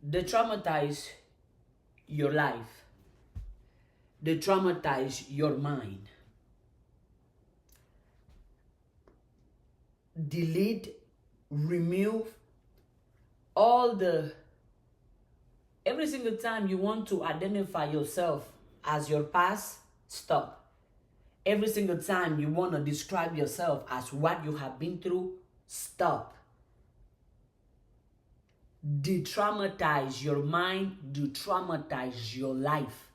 They traumatize your life. They traumatize your mind. Delete, remove every single time you want to identify yourself as your past, stop. Every single time you want to describe yourself as what you have been through, stop. De-traumatize your mind, de-traumatize your life.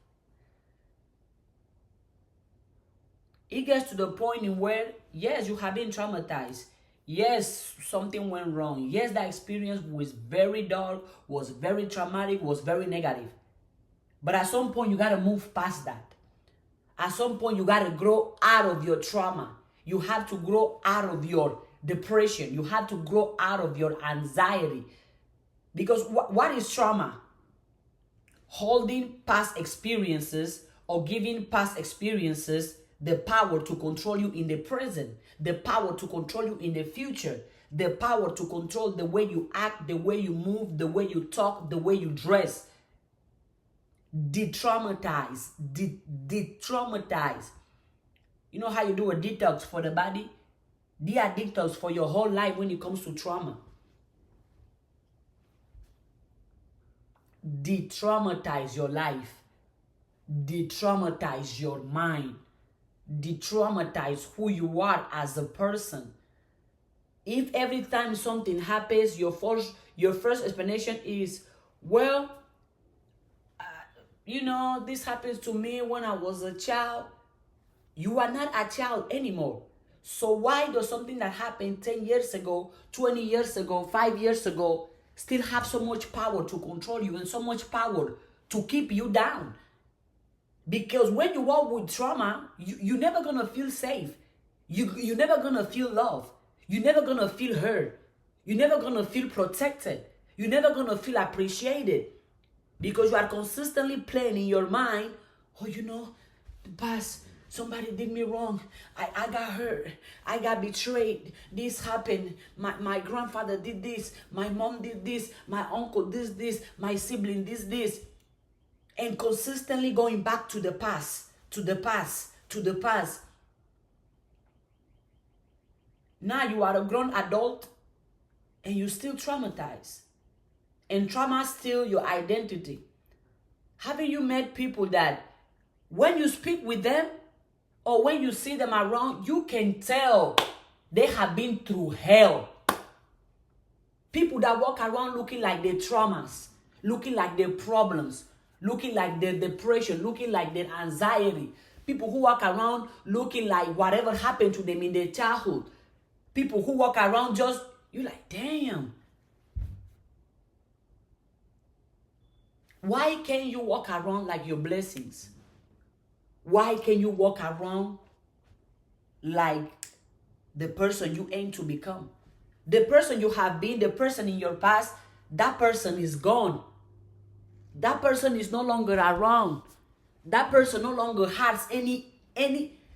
It gets to the point in where, yes, you have been traumatized. Yes, something went wrong. Yes, that experience was very dark, was very traumatic, was very negative. But at some point, you got to move past that. At some point, you got to grow out of your trauma. You have to grow out of your depression. You have to grow out of your anxiety. Because what is trauma? Holding past experiences or giving past experiences the power to control you in the present, the power to control you in the future, the power to control the way you act, the way you move, the way you talk, the way you dress. De-traumatize, de-traumatize. You know how you do a detox for the body? They are detox for your whole life when it comes to trauma. De-traumatize your life. De-traumatize your mind. De-traumatize who you are as a person. If every time something happens, your first explanation is, well, this happens to me when I was a child. You are not a child anymore. So why does something that happened 10 years ago, 20 years ago, 5 years ago, still have so much power to control you and so much power to keep you down? Because when you walk with trauma, you're never going to feel safe. You're never going to feel love. You're never going to feel heard. You're never going to feel protected. You're never going to feel appreciated. Because you are consistently playing in your mind, the past, somebody did me wrong. I got hurt. I got betrayed. This happened. My grandfather did this. My mom did this. My uncle did this. My sibling did this. And consistently going back to the past, to the past, to the past. Now you are a grown adult and you're still traumatized. And trauma steals your identity. Haven't you met people that when you speak with them or when you see them around, you can tell they have been through hell? People that walk around looking like their traumas, looking like their problems, looking like their depression, looking like their anxiety. People who walk around looking like whatever happened to them in their childhood. People who walk around you're like, damn. Why can't you walk around like your blessings? Why can't you walk around like the person you aim to become? The person you have been, the person in your past, that person is gone. That person is no longer around. That person no longer has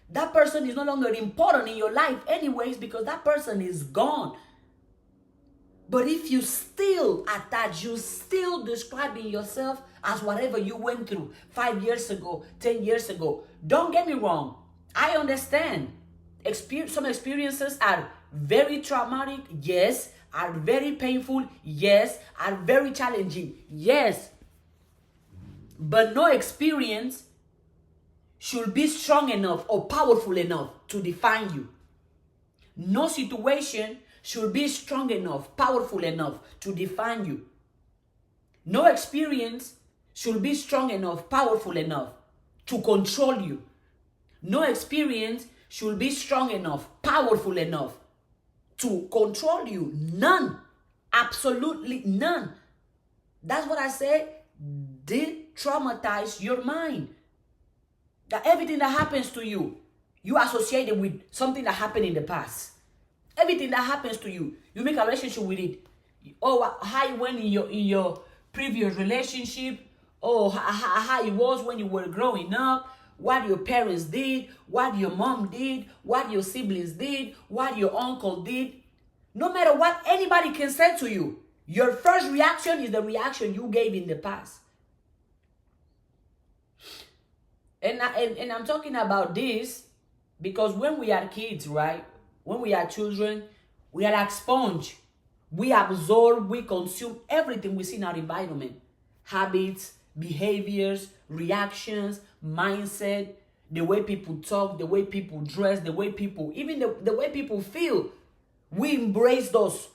that person is no longer important in your life anyways because that person is gone. But if you still attach, you still describing yourself as whatever you went through 5 years ago, 10 years ago. Don't get me wrong. I understand. Some experiences are very traumatic, yes. Are very painful, yes. Are very challenging, yes. But no experience should be strong enough or powerful enough to define you. No situation should be strong enough, powerful enough to define you. No experience should be strong enough, powerful enough to control you. No experience should be strong enough, powerful enough to control you. None. Absolutely none. That's what I say. De-traumatize your mind. That everything that happens to you, you associate it with something that happened in the past. Everything that happens to you, you make a relationship with it. Oh, how it went in your previous relationship. Oh, how it was when you were growing up. What your parents did. What your mom did. What your siblings did. What your uncle did. No matter what anybody can say to you, Your first reaction is the reaction you gave in the past. And I'm talking about this because when we are kids, right? When we are children, we are like sponge. We absorb, we consume everything we see in our environment. Habits, behaviors, reactions, mindset, the way people talk, the way people dress, the way people, even the way people feel. We embrace those.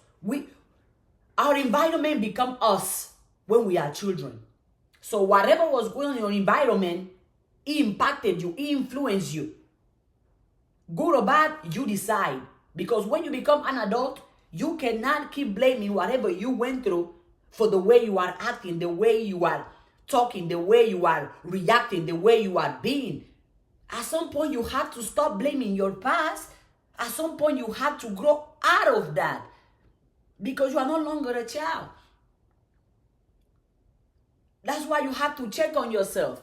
Our environment become us when we are children. So whatever was going on in your environment, it impacted you, it influenced you. Good or bad, you decide. Because when you become an adult, you cannot keep blaming whatever you went through for the way you are acting, the way you are talking, the way you are reacting, the way you are being. At some point, you have to stop blaming your past. At some point, you have to grow out of that because you are no longer a child. That's why you have to check on yourself.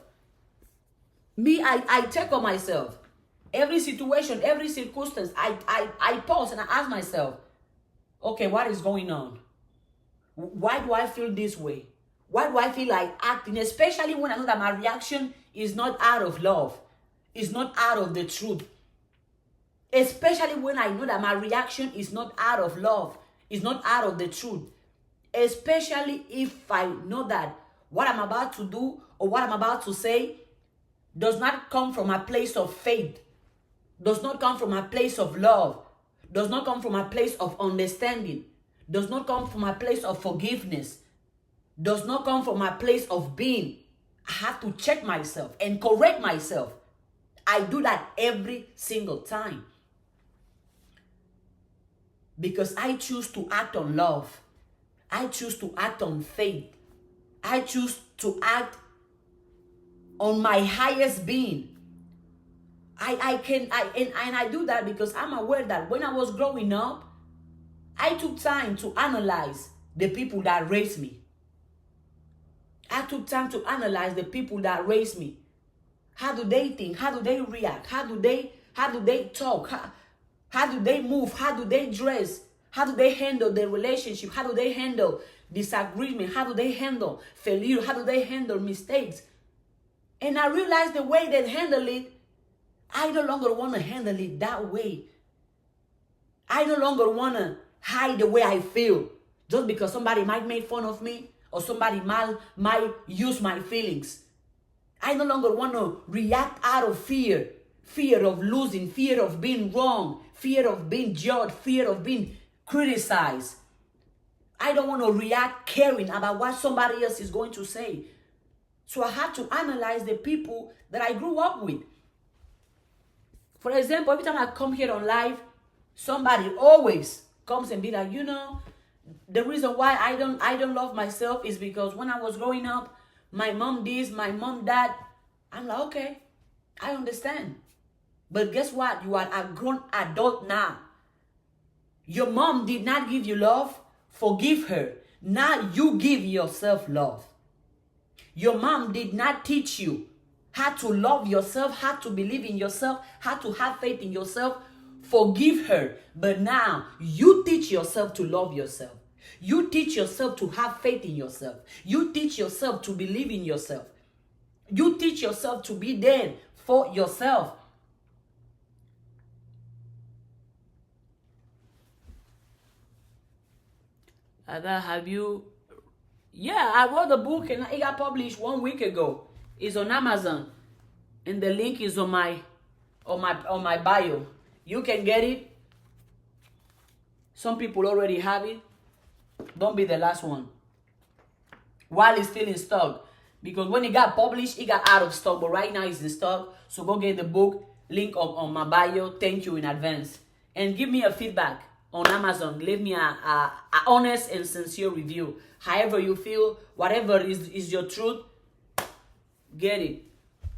Me, I check on myself. Every situation, every circumstance, I pause and I ask myself, okay, what is going on? Why do I feel this way? Why do I feel like acting? Especially when I know that my reaction is not out of love. It's not out of the truth. Especially when I know that my reaction is not out of love. It's not out of the truth. Especially if I know that what I'm about to do or what I'm about to say does not come from a place of faith, does not come from a place of love, does not come from a place of understanding, does not come from a place of forgiveness, does not come from a place of being. I have to check myself and correct myself. I do that every single time. Because I choose to act on love. I choose to act on faith. I choose to act on my highest being. I do that because I'm aware that when I was growing up, I took time to analyze the people that raised me. I took time to analyze the people that raised me. How do they think? How do they react? How do they talk? How do they move? How do they dress? How do they handle their relationship? How do they handle disagreement? How do they handle failure? How do they handle mistakes? And I realized the way they handle it, I no longer want to handle it that way. I no longer want to hide the way I feel just because somebody might make fun of me or somebody might use my feelings. I no longer want to react out of fear. Fear of losing, fear of being wrong, fear of being judged, fear of being criticized. I don't want to react caring about what somebody else is going to say. So I had to analyze the people that I grew up with. For example, every time I come here on live, somebody always comes and be like, you know, the reason why I don't love myself is because when I was growing up, my mom this, my mom that. I'm like, okay, I understand. But guess what? You are a grown adult now. Your mom did not give you love. Forgive her. Now you give yourself love. Your mom did not teach you how to love yourself, how to believe in yourself, how to have faith in yourself. Forgive her. But now you teach yourself to love yourself. You teach yourself to have faith in yourself. You teach yourself to believe in yourself. You teach yourself to be there for yourself. Ada, have you? Yeah, I wrote the book and it got published 1 week ago. It's on Amazon, and the link is on my bio. You can get it. Some people already have it. Don't be the last one. While it's still in stock, because when it got published, it got out of stock. But right now it's in stock. So go get the book. Link on my bio. Thank you in advance, and give me a feedback on Amazon. Leave me a honest and sincere review. However you feel, whatever is your truth, get it.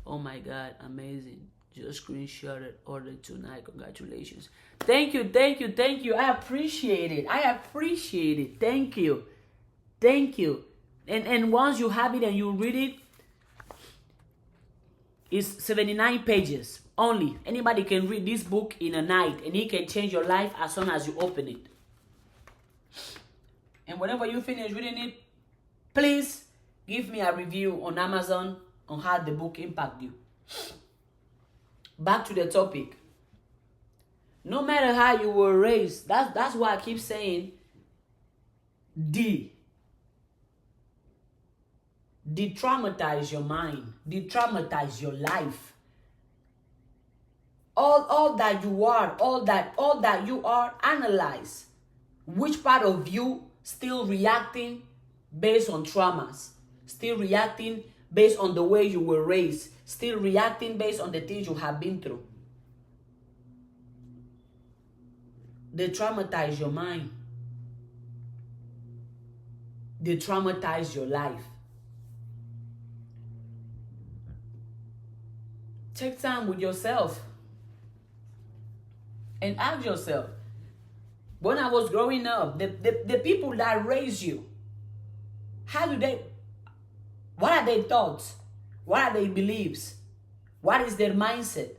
Oh my God, amazing. Just screenshotted, ordered tonight. Congratulations. Thank you, thank you, thank you. I appreciate it. I appreciate it. Thank you. Thank you. And once you have it and you read it, it's 79 pages only. Anybody can read this book in a night and it can change your life as soon as you open it. And whenever you finish reading it, please give me a review on Amazon on how the book impacted you. Back to the topic. No matter how you were raised, that's why I keep saying de-traumatize your mind, de-traumatize your life. All that you are, all that you are, analyze which part of you still reacting based on traumas, still reacting based on the way you were raised, still reacting based on the things you have been through. They traumatize your mind. They traumatize your life. Take time with yourself and ask yourself, when I was growing up, the people that raised you, what are their thoughts? What are their beliefs? What is their mindset?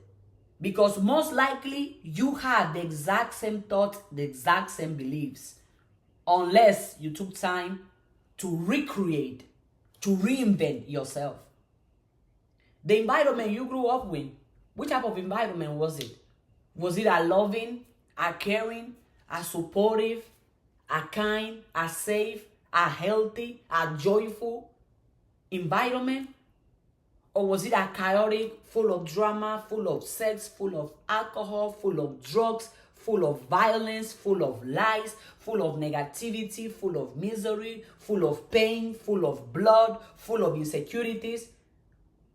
Because most likely you had the exact same thoughts, the exact same beliefs, unless you took time to recreate, to reinvent yourself. The environment you grew up with, which type of environment was it? Was it a loving, a caring, a supportive, a kind, a safe, a healthy, a joyful environment? Or was it a chaotic, full of drama, full of sex, full of alcohol, full of drugs, full of violence, full of lies, full of negativity, full of misery, full of pain, full of blood, full of insecurities?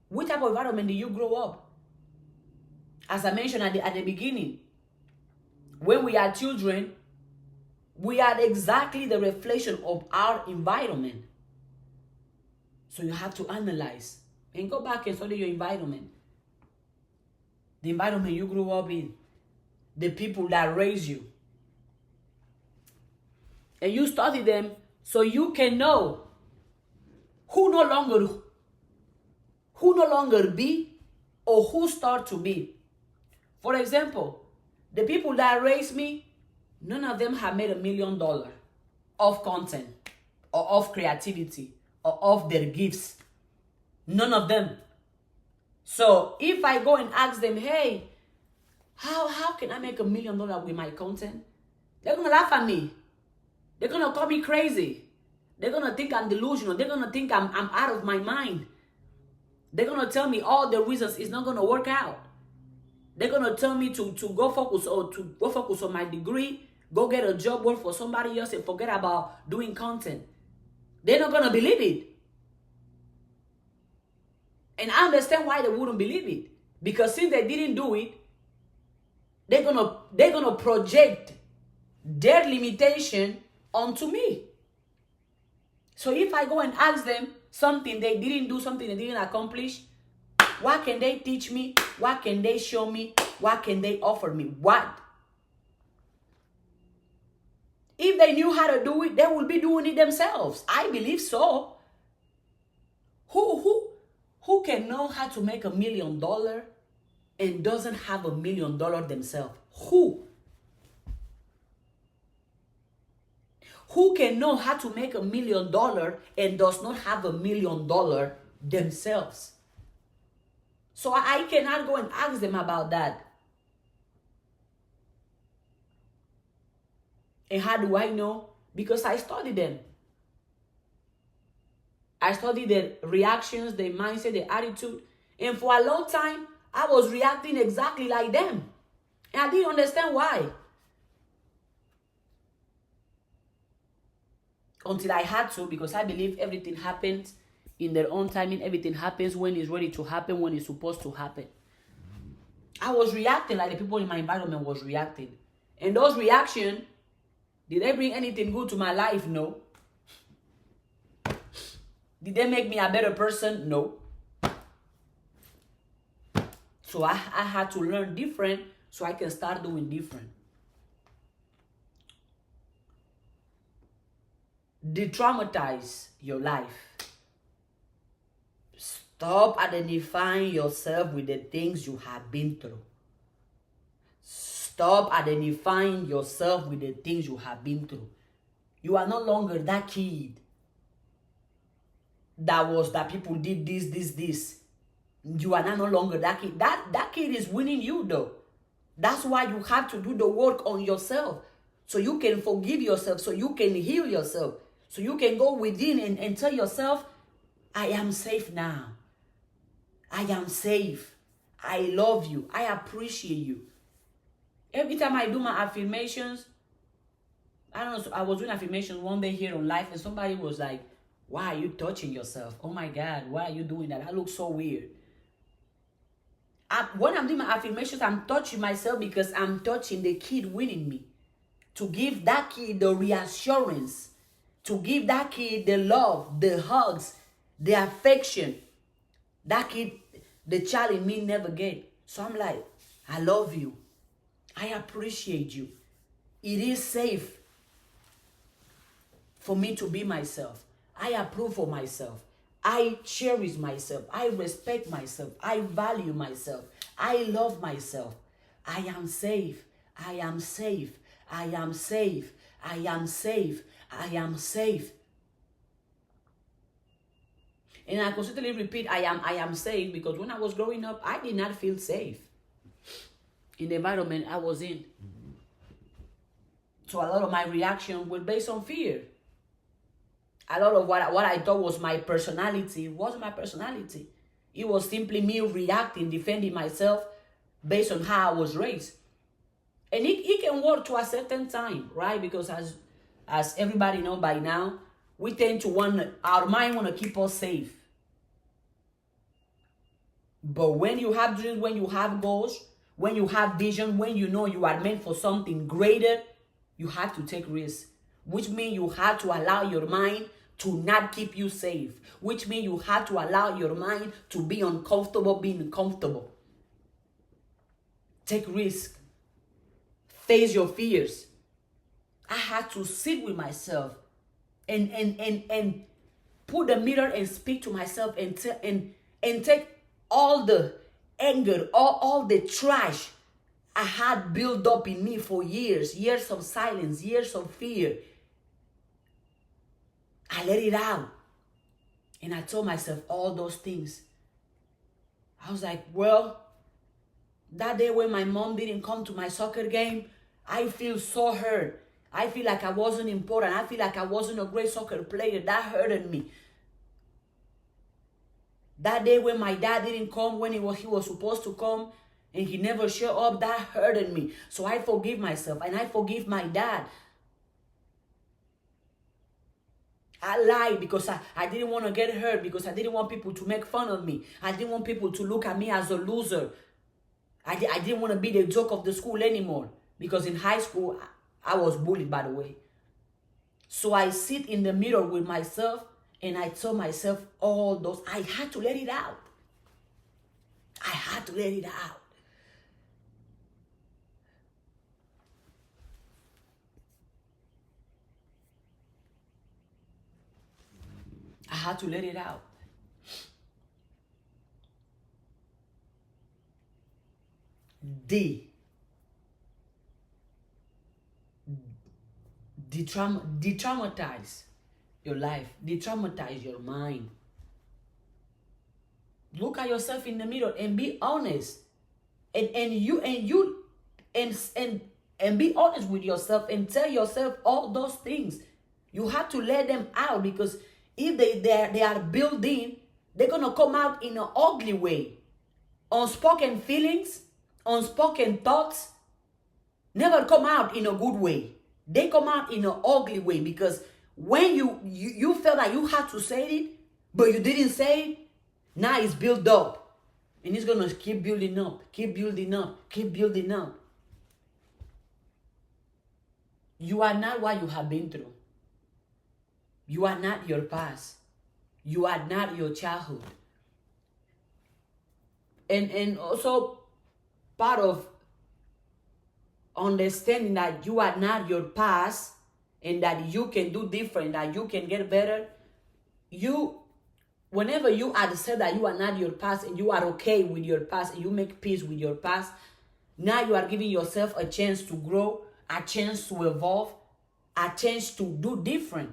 Which type of environment did you grow up? As I mentioned at the beginning, when we are children, we are exactly the reflection of our environment. So you have to analyze and go back and study your environment. The environment you grew up in, the people that raised you. And you study them so you can know who no longer be or who start to be. For example, the people that raised me, none of them have made $1 million of content or of creativity or of their gifts. None of them. So if I go and ask them, hey, how can I make $1 million with my content? They're going to laugh at me. They're going to call me crazy. They're going to think I'm delusional. They're going to think I'm out of my mind. They're going to tell me all the reasons it's not going to work out. They're going to tell me to go focus on my degree, go get a job, work for somebody else, and forget about doing content. They're not going to believe it. And I understand why they wouldn't believe it. Because since they didn't do it, they're gonna project their limitation onto me. So if I go and ask them something they didn't do, something they didn't accomplish, what can they teach me? What can they show me? What can they offer me? What? If they knew how to do it, they would be doing it themselves. I believe so. Who can know how to make $1 million and doesn't have $1 million themselves? Who? Who can know how to make $1 million and does not have $1 million themselves? So I cannot go and ask them about that. And how do I know? Because I studied them. I studied their reactions, their mindset, their attitude. And for a long time, I was reacting exactly like them. And I didn't understand why. Until I had to, because I believe everything happens in their own timing. Everything happens when it's ready to happen, when it's supposed to happen. I was reacting like the people in my environment was reacting. And those reactions, did they bring anything good to my life? No. Did they make me a better person? No. So I had to learn different so I can start doing different. De-traumatize your life. Stop identifying yourself with the things you have been through. Stop identifying yourself with the things you have been through. You are no longer that kid that people did this. You are no longer that kid. That kid is winning you though. That's why you have to do the work on yourself. So you can forgive yourself. So you can heal yourself. So you can go within and tell yourself, I am safe now. I am safe. I love you. I appreciate you. Every time I do my affirmations, I don't know, I was doing affirmations one day here on live and somebody was like, why are you touching yourself? Oh my God, why are you doing that? That looks so weird. When I'm doing my affirmations, I'm touching myself because I'm touching the kid within me. To give that kid the reassurance. To give that kid the love, the hugs, the affection. That kid, the child in me never get. So I'm like, I love you. I appreciate you. It is safe for me to be myself. I approve of myself. I cherish myself. I respect myself. I value myself. I love myself. I am safe. I am safe. I am safe. I am safe. I am safe. And I constantly repeat, I am safe, because when I was growing up, I did not feel safe in the environment I was in. So a lot of my reaction was based on fear. A lot of what I thought was my personality wasn't my personality. It was simply me reacting, defending myself based on how I was raised. And it can work to a certain time, right? Because as everybody know by now, we tend to our mind want to keep us safe. But when you have dreams, when you have goals, when you have vision, when you know you are meant for something greater, you have to take risks. Which means you have to allow your mind to not keep you safe. Which means you have to allow your mind to be uncomfortable being comfortable. Take risk. Face your fears. I had to sit with myself and put the mirror and speak to myself and take all the anger, all the trash I had built up in me for years of silence, years of fear. I let it out. And I told myself all those things. I was like, well, that day when my mom didn't come to my soccer game, I feel so hurt. I feel like I wasn't important. I feel like I wasn't a great soccer player. That hurted me. That day when my dad didn't come when he was supposed to come and he never showed up, that hurted me. So I forgive myself and I forgive my dad. I lied because I didn't want to get hurt, because I didn't want people to make fun of me. I didn't want people to look at me as a loser. I didn't want to be the joke of the school anymore, because in high school, I was bullied, by the way. So I sit in the mirror with myself and I tell myself all those. I had to let it out. I had to let it out. I had to let it out. De-traumatize your life. De-traumatize your mind. Look at yourself in the mirror and be honest. And be honest with yourself and tell yourself all those things. You have to let them out, because if they are built in, they're gonna come out in an ugly way. Unspoken feelings, unspoken thoughts never come out in a good way. They come out in an ugly way, because when you felt like you had to say it, but you didn't say it, now it's built up. And it's gonna keep building up, keep building up, keep building up. You are not what you have been through. You are not your past. You are not your childhood. And also part of understanding that you are not your past and that you can do different, that you can get better. Whenever you accept that you are not your past and you are okay with your past and you make peace with your past, now you are giving yourself a chance to grow, a chance to evolve, a chance to do different.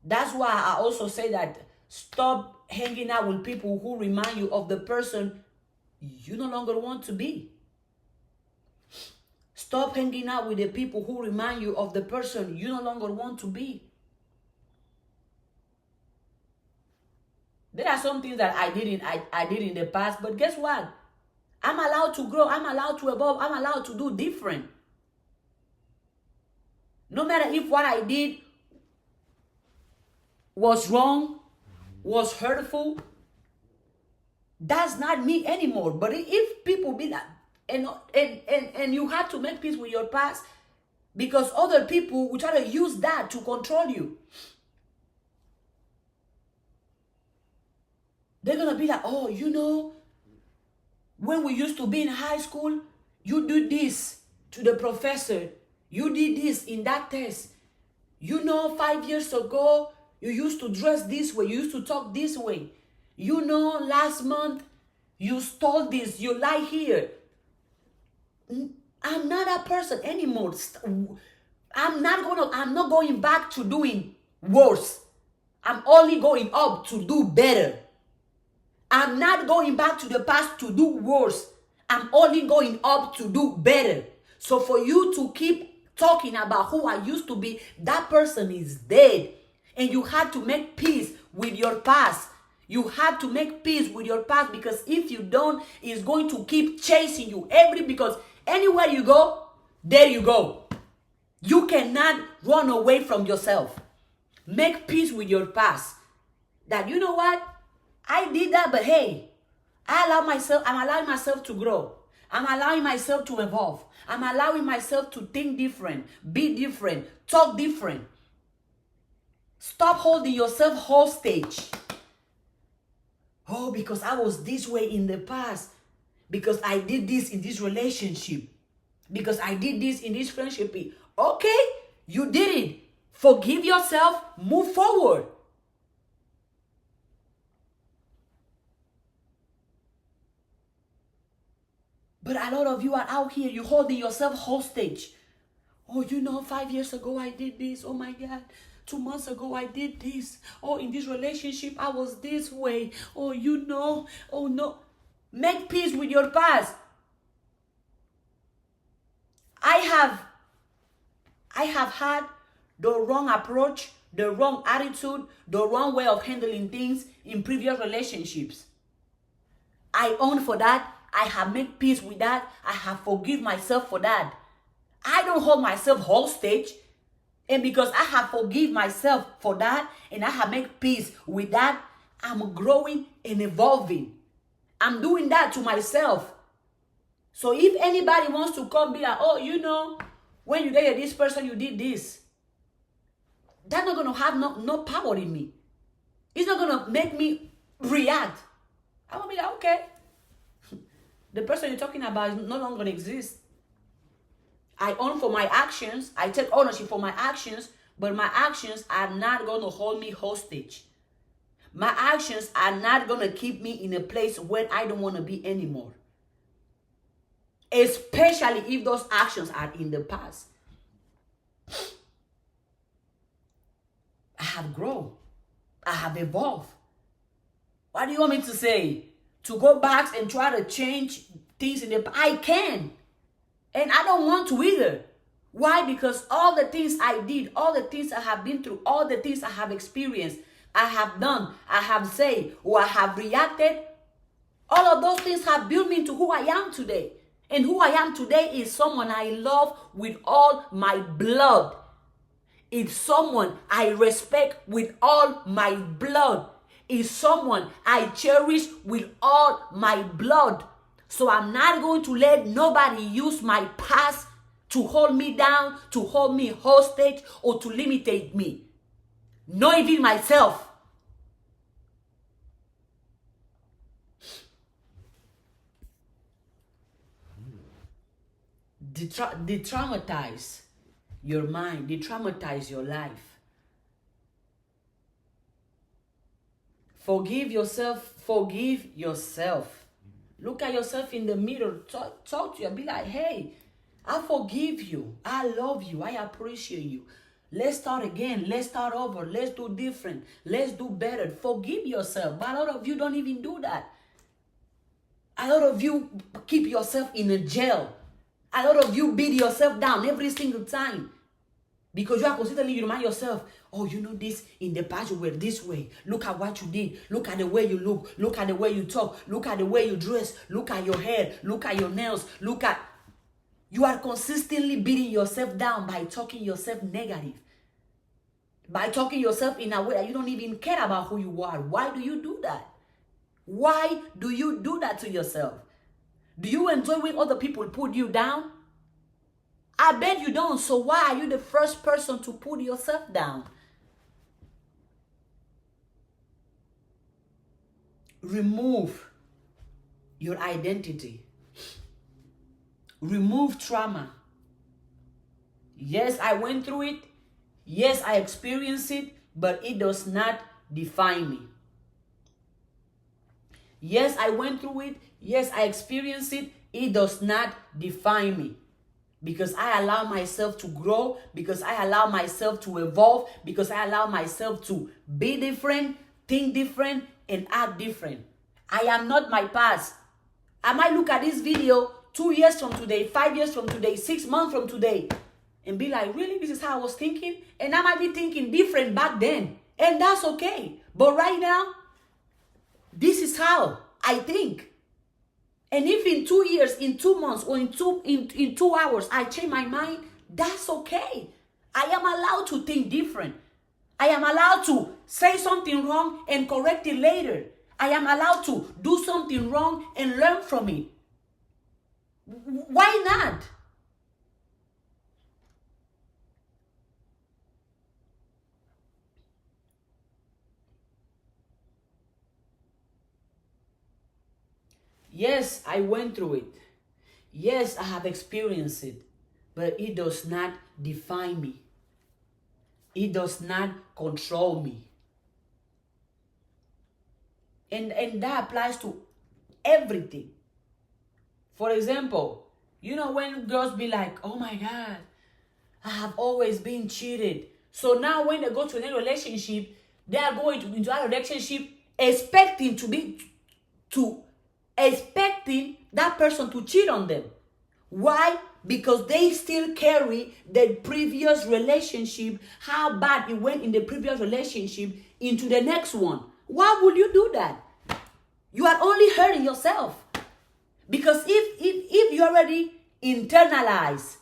That's why I also say that stop hanging out with people who remind you of the person you no longer want to be. Stop hanging out with the people who remind you of the person you no longer want to be. There are some things that I did in the past, but guess what? I'm allowed to grow. I'm allowed to evolve. I'm allowed to do different. No matter if what I did was wrong, was hurtful, that's not me anymore. But if people be that, and you have to make peace with your past, because other people will try to use that to control you. They're gonna be like, oh, you know, when we used to be in high school, you did this to the professor. You did this in that test. You know, 5 years ago, you used to dress this way. You used to talk this way. You know, last month, you stole this. You lie here. I'm not that person anymore. I'm not going back to doing worse. I'm only going up to do better. I'm not going back to the past to do worse. I'm only going up to do better. So for you to keep talking about who I used to be, that person is dead. And you have to make peace with your past. You have to make peace with your past, because if you don't, it's going to keep chasing you. Because anywhere you go, there you go. You cannot run away from yourself. Make peace with your past. That, you know what? I did that, but hey, I'm allowing myself to grow. I'm allowing myself to evolve. I'm allowing myself to think different, be different, talk different. Stop holding yourself hostage. Oh, because I was this way in the past. Because I did this in this relationship. Because I did this in this friendship. Okay, you did it. Forgive yourself, move forward. But a lot of you are out here, you're holding yourself hostage. Oh, you know, 5 years ago I did this. Oh my God. 2 months ago I did this. Oh, in this relationship I was this way. Oh, you know. Oh no. Make peace with your past. I have had the wrong approach, the wrong attitude, the wrong way of handling things in previous relationships. I own for that. I have made peace with that. I have forgiven myself for that. I don't hold myself hostage. And because I have forgiven myself for that, and I have made peace with that, I'm growing and evolving. I'm doing that to myself. So if anybody wants to come be like, oh, you know, when you dated this person, you did this. That's not going to have no power in me. It's not going to make me react. I'm going to be like, okay. The person you're talking about is no longer going to exist. I own for my actions. I take ownership for my actions, but my actions are not going to hold me hostage. My actions are not going to keep me in a place where I don't want to be anymore. Especially if those actions are in the past. I have grown. I have evolved. What do you want me to say? To go back and try to change things in the past? I can. And I don't want to either. Why? Because all the things I did, all the things I have been through, all the things I have experienced, I have done, I have said, or I have reacted, all of those things have built me into who I am today. And who I am today is someone I love with all my blood. It's someone I respect with all my blood. It's someone I cherish with all my blood. So I'm not going to let nobody use my past to hold me down, to hold me hostage, or to limitate me. Not even myself. De-traumatize your mind. De-traumatize your life. Forgive yourself. Forgive yourself. Look at yourself in the mirror. Talk to you. Be like, hey, I forgive you. I love you. I appreciate you. Let's start again. Let's start over. Let's do different. Let's do better. Forgive yourself. But a lot of you don't even do that. A lot of you keep yourself in a jail. A lot of you beat yourself down every single time. Because you are constantly, you remind yourself, oh, you know this, in the past you were this way. Look at what you did. Look at the way you look. Look at the way you talk. Look at the way you dress. Look at your hair. Look at your nails. Look at... You are consistently beating yourself down by talking yourself negative. By talking yourself in a way that you don't even care about who you are. Why do you do that? Why do you do that to yourself? Do you enjoy when other people put you down? I bet you don't. So why are you the first person to put yourself down? Remove your identity. Remove trauma. Yes, I went through it. Yes, I experienced it, but it does not define me. Yes, I went through it. Yes, I experienced it. It does not define me. Because I allow myself to grow, because I allow myself to evolve, because I allow myself to be different, think different, and act different. I am not my past. I might look at this video 2 years from today, 5 years from today, 6 months from today, and be like, really, this is how I was thinking? And I might be thinking different back then. And that's okay. But right now, this is how I think. And if in 2 years, in 2 months, or in 2 hours, I change my mind, that's okay. I am allowed to think different. I am allowed to say something wrong and correct it later. I am allowed to do something wrong and learn from it. Why not? Yes, I went through it. Yes, I have experienced it. But it does not define me. It does not control me. And that applies to everything. For example, you know when girls be like, oh my God, I have always been cheated. So now when they go to a relationship, they are going into a relationship expecting expecting that person to cheat on them. Why? Because they still carry the previous relationship, how bad it went in the previous relationship, into the next one. Why would you do that? You are only hurting yourself. Because if you already internalize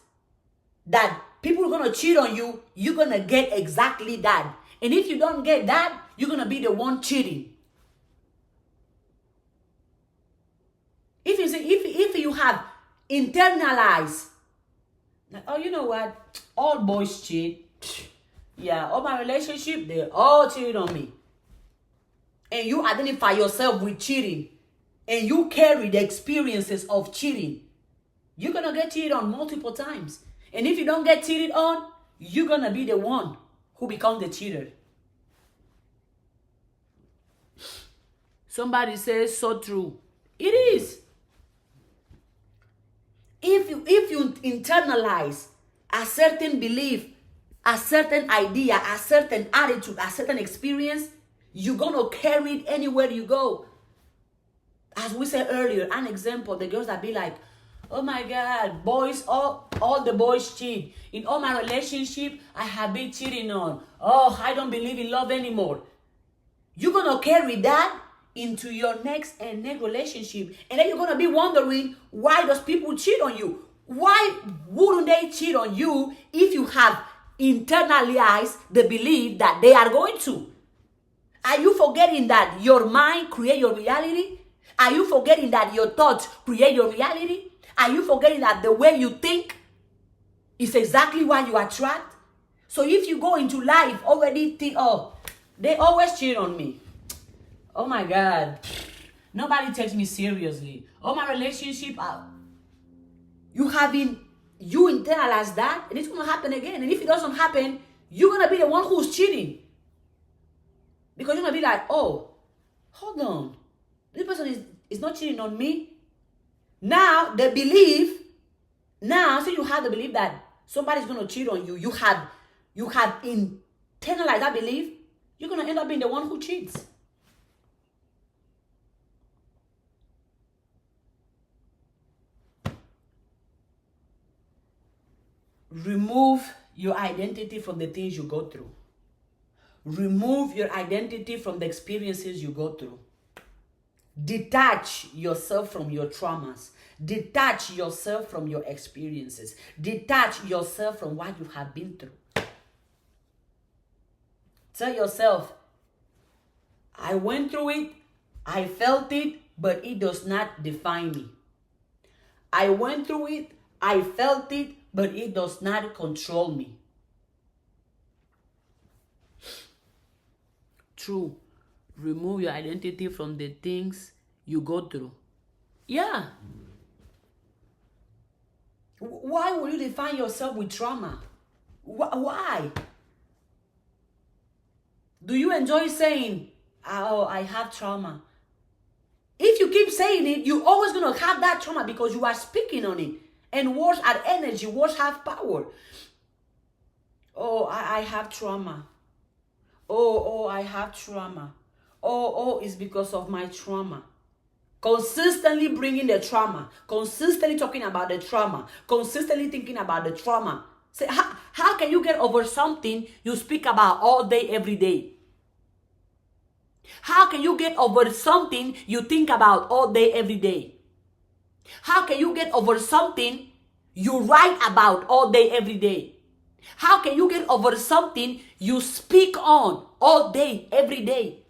that people are going to cheat on you, you're going to get exactly that. And if you don't get that, you're going to be the one cheating. If you have internalized, oh, you know what? All boys cheat. Yeah, all my relationship, they all cheat on me. And you identify yourself with cheating. And you carry the experiences of cheating. You're going to get cheated on multiple times. And if you don't get cheated on, you're going to be the one who becomes the cheater. Somebody says, so true. It is. If you internalize a certain belief, a certain idea, a certain attitude, a certain experience, you're going to carry it anywhere you go. As we said earlier, an example, the girls that be like, oh my God, boys, all the boys cheat. In all my relationship, I have been cheating on. Oh, I don't believe in love anymore. You're going to carry that into your next and next relationship. And then you're going to be wondering, why does people cheat on you? Why wouldn't they cheat on you if you have internalized the belief that they are going to? Are you forgetting that your mind creates your reality? Are you forgetting that your thoughts create your reality? Are you forgetting that the way you think is exactly what you attract? So if you go into life already think, oh, they always cheat on me. Oh my God, nobody takes me seriously. Oh, my relationship, you internalize that, and it's going to happen again. And if it doesn't happen, you're going to be the one who's cheating. Because you're going to be like, oh, hold on. This person is not cheating on me. Now, so you have the belief that somebody's going to cheat on you. You have you have internalized that belief, you're going to end up being the one who cheats. Remove your identity from the things you go through. Remove your identity from the experiences you go through. Detach yourself from your traumas. Detach yourself from your experiences. Detach yourself from what you have been through. Tell yourself, I went through it, I felt it, but it does not define me. I went through it, I felt it, but it does not control me. True. Remove your identity from the things you go through. Yeah. Why will you define yourself with trauma? Why? Do you enjoy saying, oh, I have trauma? If you keep saying it, you're always going to have that trauma because you are speaking on it. And words are energy. Words have power. Oh, I have trauma. Oh, I have trauma. Oh, it's because of my trauma. Consistently bringing the trauma. Consistently talking about the trauma. Consistently thinking about the trauma. Say, how can you get over something you speak about all day, every day? How can you get over something you think about all day, every day? How can you get over something you write about all day, every day? How can you get over something you speak on all day, every day?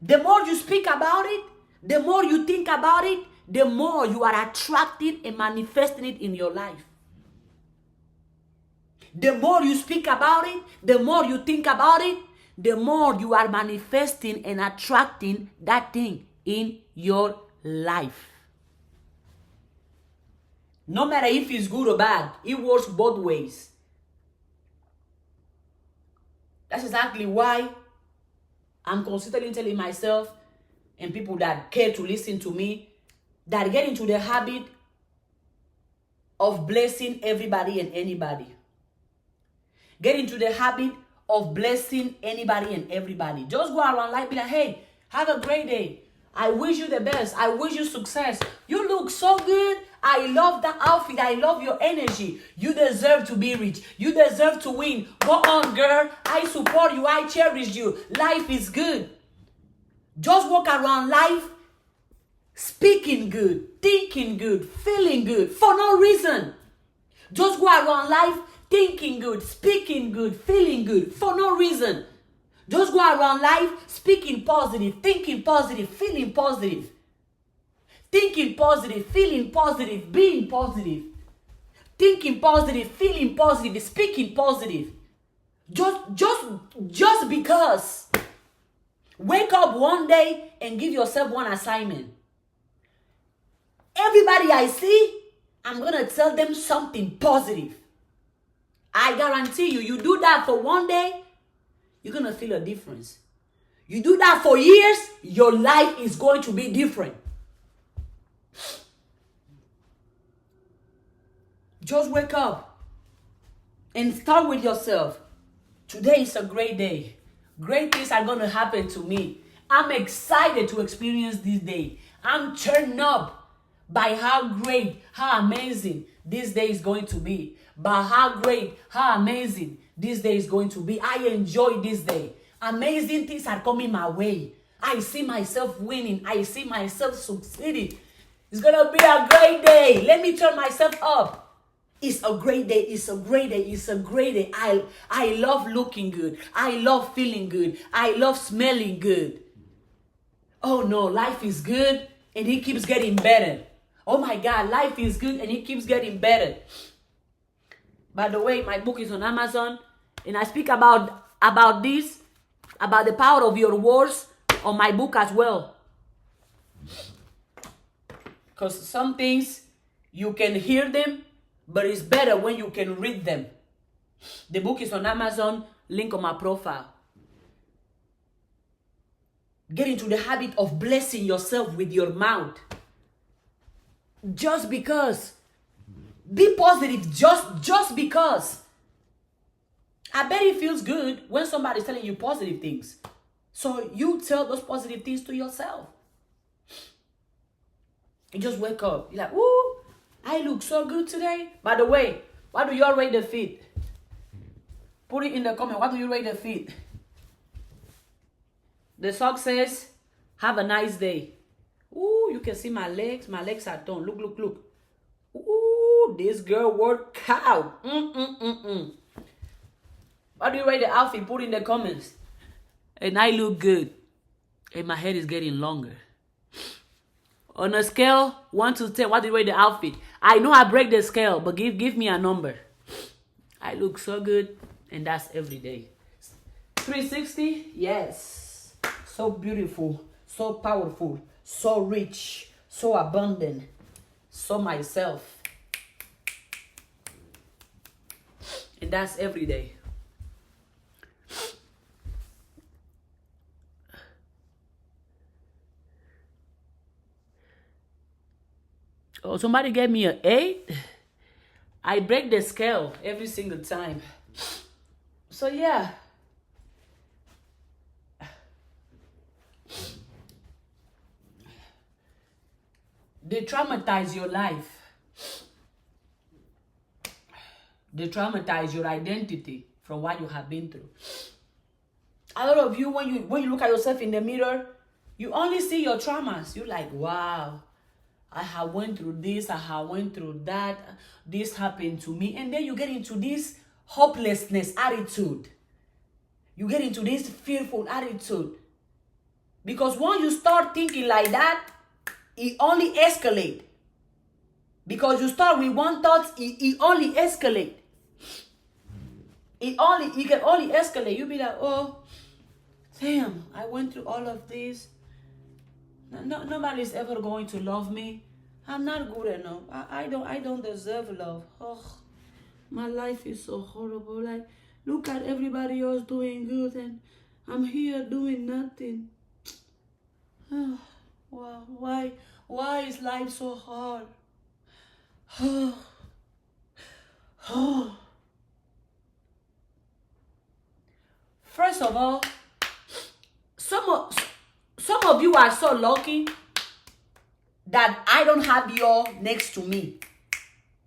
The more you speak about it, the more you think about it, the more you are attracting and manifesting it in your life. The more you speak about it, the more you think about it, the more you are manifesting and attracting that thing in your life. No matter if it's good or bad, it works both ways. That's exactly why I'm constantly telling myself and people that care to listen to me that get into the habit of blessing everybody and anybody. Get into the habit of blessing anybody and everybody. Just go around life, be like, hey, have a great day. I wish you the best. I wish you success. You look so good. I love that outfit. I love your energy. You deserve to be rich. You deserve to win. Go on, girl. I support you. I cherish you. Life is good. Just walk around life speaking good, thinking good, feeling good for no reason. Just go around life thinking good, speaking good, feeling good for no reason. Just go around life speaking positive, thinking positive, feeling positive. Thinking positive, feeling positive, being positive. Thinking positive, feeling positive, speaking positive. Just because. Wake up one day and give yourself one assignment. Everybody I see, I'm going to tell them something positive. I guarantee you, you do that for one day, you're going to feel a difference. You do that for years, your life is going to be different. Just wake up and start with yourself. Today is a great day. Great things are going to happen to me. I'm excited to experience this day. I'm turned up by how great, how amazing this day is going to be. By how great, how amazing this day is going to be. I enjoy this day. Amazing things are coming my way. I see myself winning. I see myself succeeding. It's going to be a great day. Let me turn myself up. It's a great day. It's a great day. It's a great day. I love looking good. I love feeling good. I love smelling good. Oh no, life is good and it keeps getting better. Oh my God, life is good and it keeps getting better. By the way, my book is on Amazon and I speak about this, about the power of your words on my book as well. Because some things you can hear them, but it's better when you can read them. The book is on Amazon, link on my profile. Get into the habit of blessing yourself with your mouth. Just because. Be positive just because. I bet it feels good when somebody's telling you positive things. So you tell those positive things to yourself. You just wake up. You're like, "Woo, I look so good today." By the way, what do you all rate the feet? Put it in the comment. What do you rate the feet? The sock says, "Have a nice day." Ooh, you can see my legs. My legs are done. Look, look, look. Ooh, this girl work out. What do you rate the outfit? Put in the comments. And I look good. And my head is getting longer. On a scale 1 to 10, what do you rate the outfit? I know I break the scale, but give me a number. I look so good, and that's every day. 360, yes. So beautiful, so powerful, so rich, so abundant, so myself. And that's every day. Oh, somebody gave me an 8. I break the scale every single time. So yeah. They traumatize your life. They traumatize your identity from what you have been through. A lot of you, when you look at yourself in the mirror, you only see your traumas. You're like, wow, I have went through this, I have went through that, this happened to me. And then you get into this hopelessness attitude. You get into this fearful attitude. Because once you start thinking like that, it only escalates. Because you start with one thought, it only escalates. It can only escalate. You'll be like, oh, damn, I went through all of this. Nobody's ever going to love me. I'm not good enough. I don't deserve love. Oh, my life is so horrible. Like, look at everybody else doing good and I'm here doing nothing. Oh, wow, why is life so hard? First of all, some of you are so lucky that I don't have you next to me.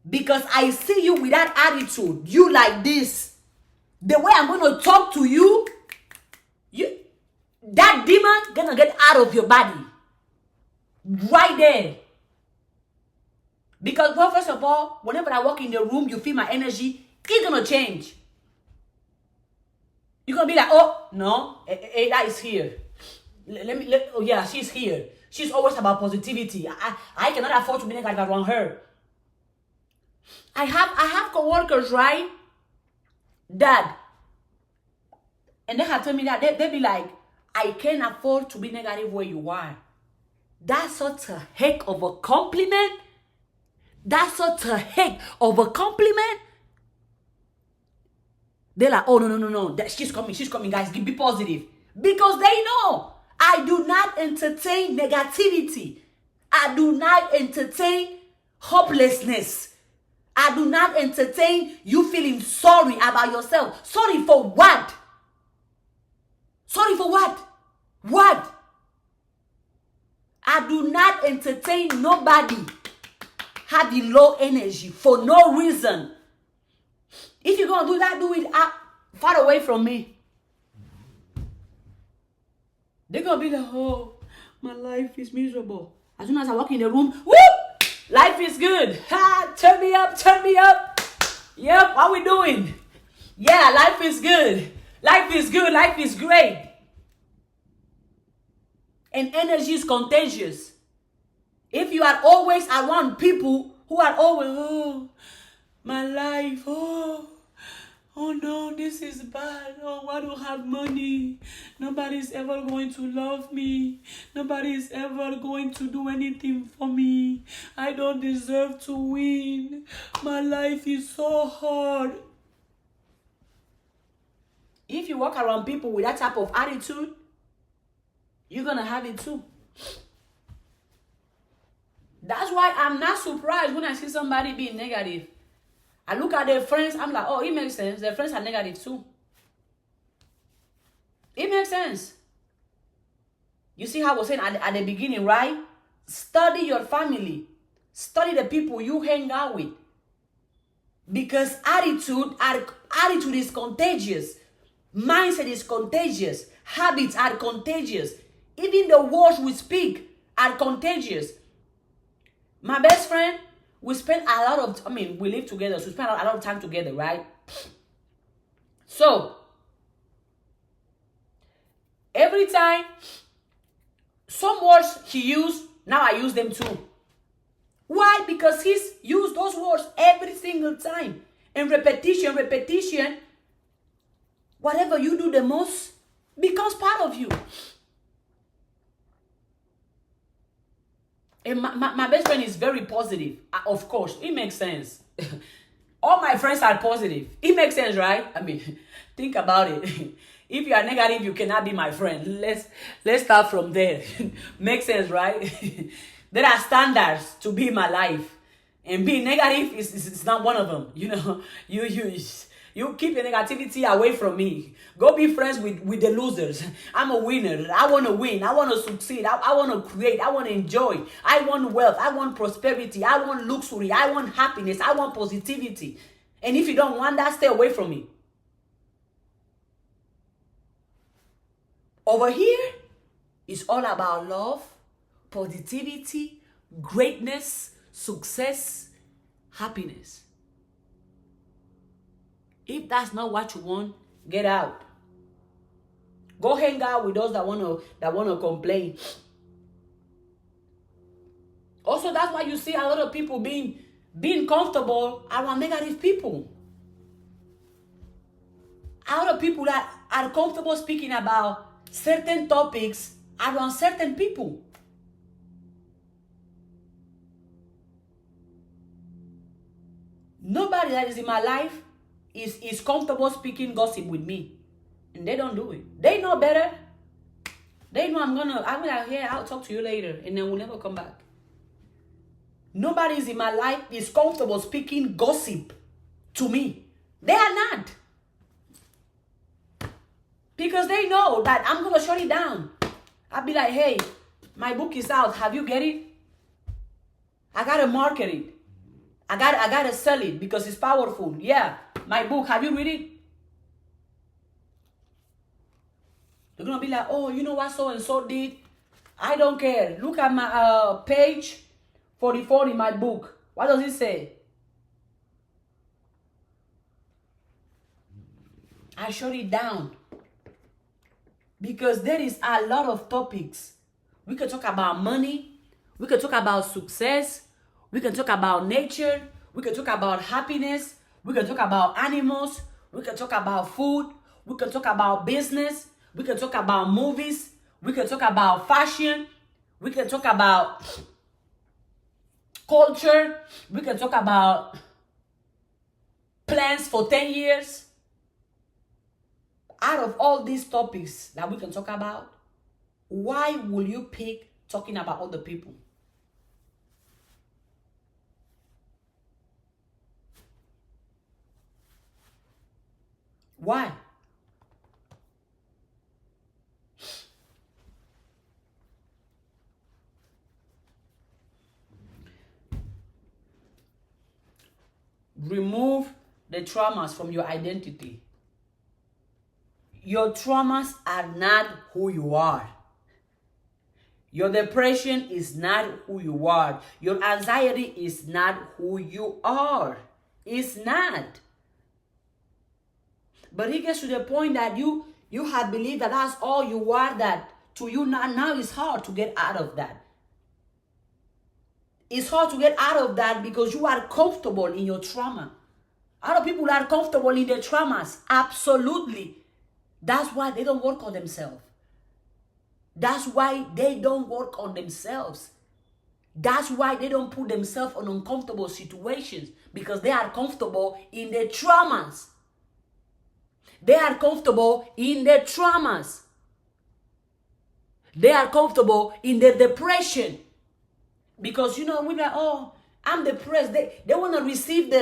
Because I see you with that attitude. You like this. The way I'm going to talk to you, that demon gonna get out of your body. Right there. Because, well, first of all, whenever I walk in the room, you feel my energy, it's gonna change. You're gonna be like, oh, no, Ada is here. Oh yeah, she's here. She's always about positivity. I cannot afford to be negative around her. I have coworkers, right? Dad. And they have told me that they be like, I can't afford to be negative where you are. That's such a heck of a compliment. That's such a heck of a compliment. They're like, oh, no. She's coming, guys. Be positive. Because they know I do not entertain negativity. I do not entertain hopelessness. I do not entertain you feeling sorry about yourself. Sorry for what? Sorry for what? What? I do not entertain nobody having low energy for no reason. If you're going to do that, do it far away from me. They're going to be like, oh, my life is miserable. As soon as I walk in the room, whoop, life is good. Ha, turn me up, turn me up. Yep, what we doing? Yeah, life is good. Life is good, life is great. And energy is contagious. If you are always around people who are always, oh, my life, oh no, this is bad. Oh, I don't have money. Nobody's ever going to love me. Nobody's ever going to do anything for me. I don't deserve to win. My life is so hard. If you walk around people with that type of attitude, you're going to have it too. That's why I'm not surprised when I see somebody being negative. I look at their friends, I'm like, oh, it makes sense. Their friends are negative too. It makes sense. You see how I was saying at the beginning, right? Study your family. Study the people you hang out with. Because attitude is contagious. Mindset is contagious. Habits are contagious. Even the words we speak are contagious. My best friend, we spend a lot of, we live together, so we spend a lot of time together, right? So, every time, some words he used, now I use them too. Why? Because he's used those words every single time. And repetition, whatever you do the most becomes part of you. And my best friend is very positive. Of course, it makes sense. All my friends are positive. It makes sense, right? Think about it. If you are negative, you cannot be my friend. Let's start from there. Makes sense, right? There are standards to be in my life. And being negative is not one of them. You keep the negativity away from me. Go be friends with the losers. I'm a winner. I want to win. I want to succeed. I want to create. I want to enjoy. I want wealth. I want prosperity. I want luxury. I want happiness. I want positivity. And if you don't want that, stay away from me. Over here, it's all about love, positivity, greatness, success, happiness. If that's not what you want, get out. Go hang out with those that wanna complain. Also, that's why you see a lot of people being comfortable around negative people. A lot of people that are comfortable speaking about certain topics around certain people. Nobody that is in my life is comfortable speaking gossip with me. And they don't do it. They know better. They know I'm like, yeah, I'll talk to you later. And then we'll never come back. Nobody is in my life is comfortable speaking gossip to me. They are not. Because they know that I'm going to shut it down. I'll be like, hey, my book is out. Have you get it? I got to market it. I got to sell it because it's powerful. Yeah, my book. Have you read it? They're going to be like, oh, you know what so-and-so did? I don't care. Look at my page 44 in my book. What does it say? I shut it down. Because there is a lot of topics. We can talk about money. We can talk about success. We can talk about nature. We can talk about happiness. We can talk about animals. We can talk about food. We can talk about business. We can talk about movies. We can talk about fashion. We can talk about culture. We can talk about plans for 10 years. Out of all these topics that we can talk about, why will you pick talking about other people? Why? Remove the traumas from your identity. Your traumas are not who you are. Your depression is not who you are. Your anxiety is not who you are. It's not. But it gets to the point that you have believed that that's all you are, that to you now it's hard to get out of that. It's hard to get out of that because you are comfortable in your trauma. Other people are comfortable in their traumas. Absolutely. That's why they don't work on themselves. That's why they don't work on themselves. That's why they don't put themselves in uncomfortable situations, because they are comfortable in their traumas. They are comfortable in their traumas. They are comfortable in their depression. Because, we're like, oh, I'm depressed. They want to receive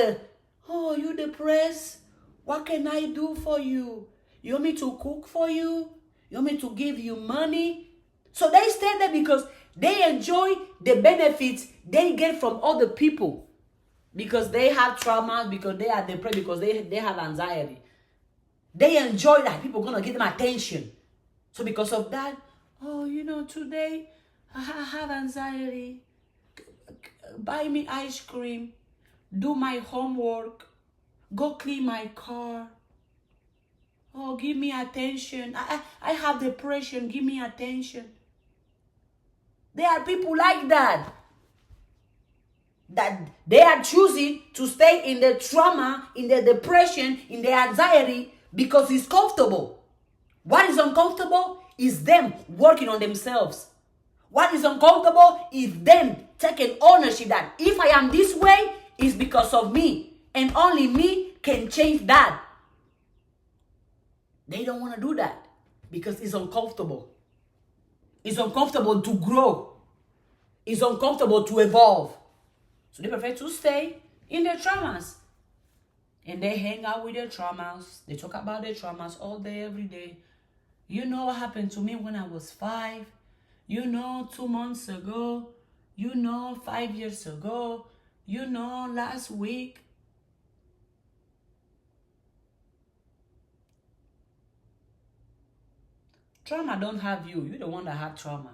oh, you depressed? What can I do for you? You want me to cook for you? You want me to give you money? So they stay there because they enjoy the benefits they get from other people. Because they have traumas, because they are depressed, because they have anxiety. They enjoy that people are going to give them attention. So because of that, oh, today I have anxiety. Buy me ice cream. Do my homework. Go clean my car. Oh, give me attention. I have depression. Give me attention. There are people like that. That they are choosing to stay in the trauma, in the depression, in the anxiety because it's comfortable. What is uncomfortable is them working on themselves. What is uncomfortable is them taking ownership that if I am this way, it's because of me. And only me can change that. They don't want to do that because it's uncomfortable. It's uncomfortable to grow. It's uncomfortable to evolve. So they prefer to stay in their traumas. And they hang out with their traumas. They talk about their traumas all day, every day. You know what happened to me when I was 5. 2 months ago. 5 years ago. Last week. Trauma don't have you. You're the one that have trauma.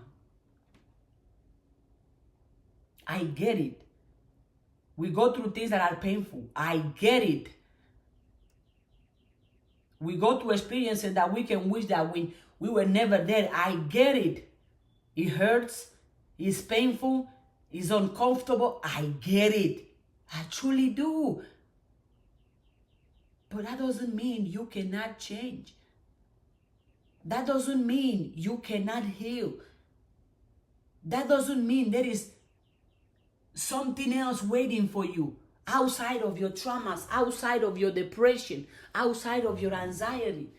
I get it. We go through things that are painful. I get it. We go through experiences that we can wish that we were never there. I get it. It hurts. It's painful. It's uncomfortable. I get it. I truly do. But that doesn't mean you cannot change. That doesn't mean you cannot heal. That doesn't mean there is something else waiting for you outside of your traumas, outside of your depression, outside of your anxiety.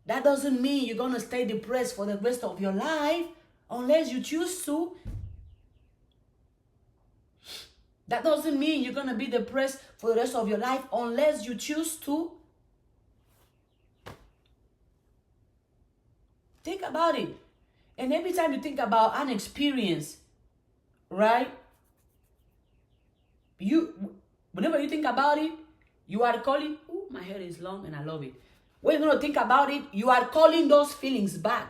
That doesn't mean you're going to stay depressed for the rest of your life unless you choose to. That doesn't mean you're going to be depressed for the rest of your life unless you choose to. Think about it. And every time you think about an experience, right? Whenever you think about it, you are calling, oh, my hair is long and I love it. When you're going to think about it, you are calling those feelings back.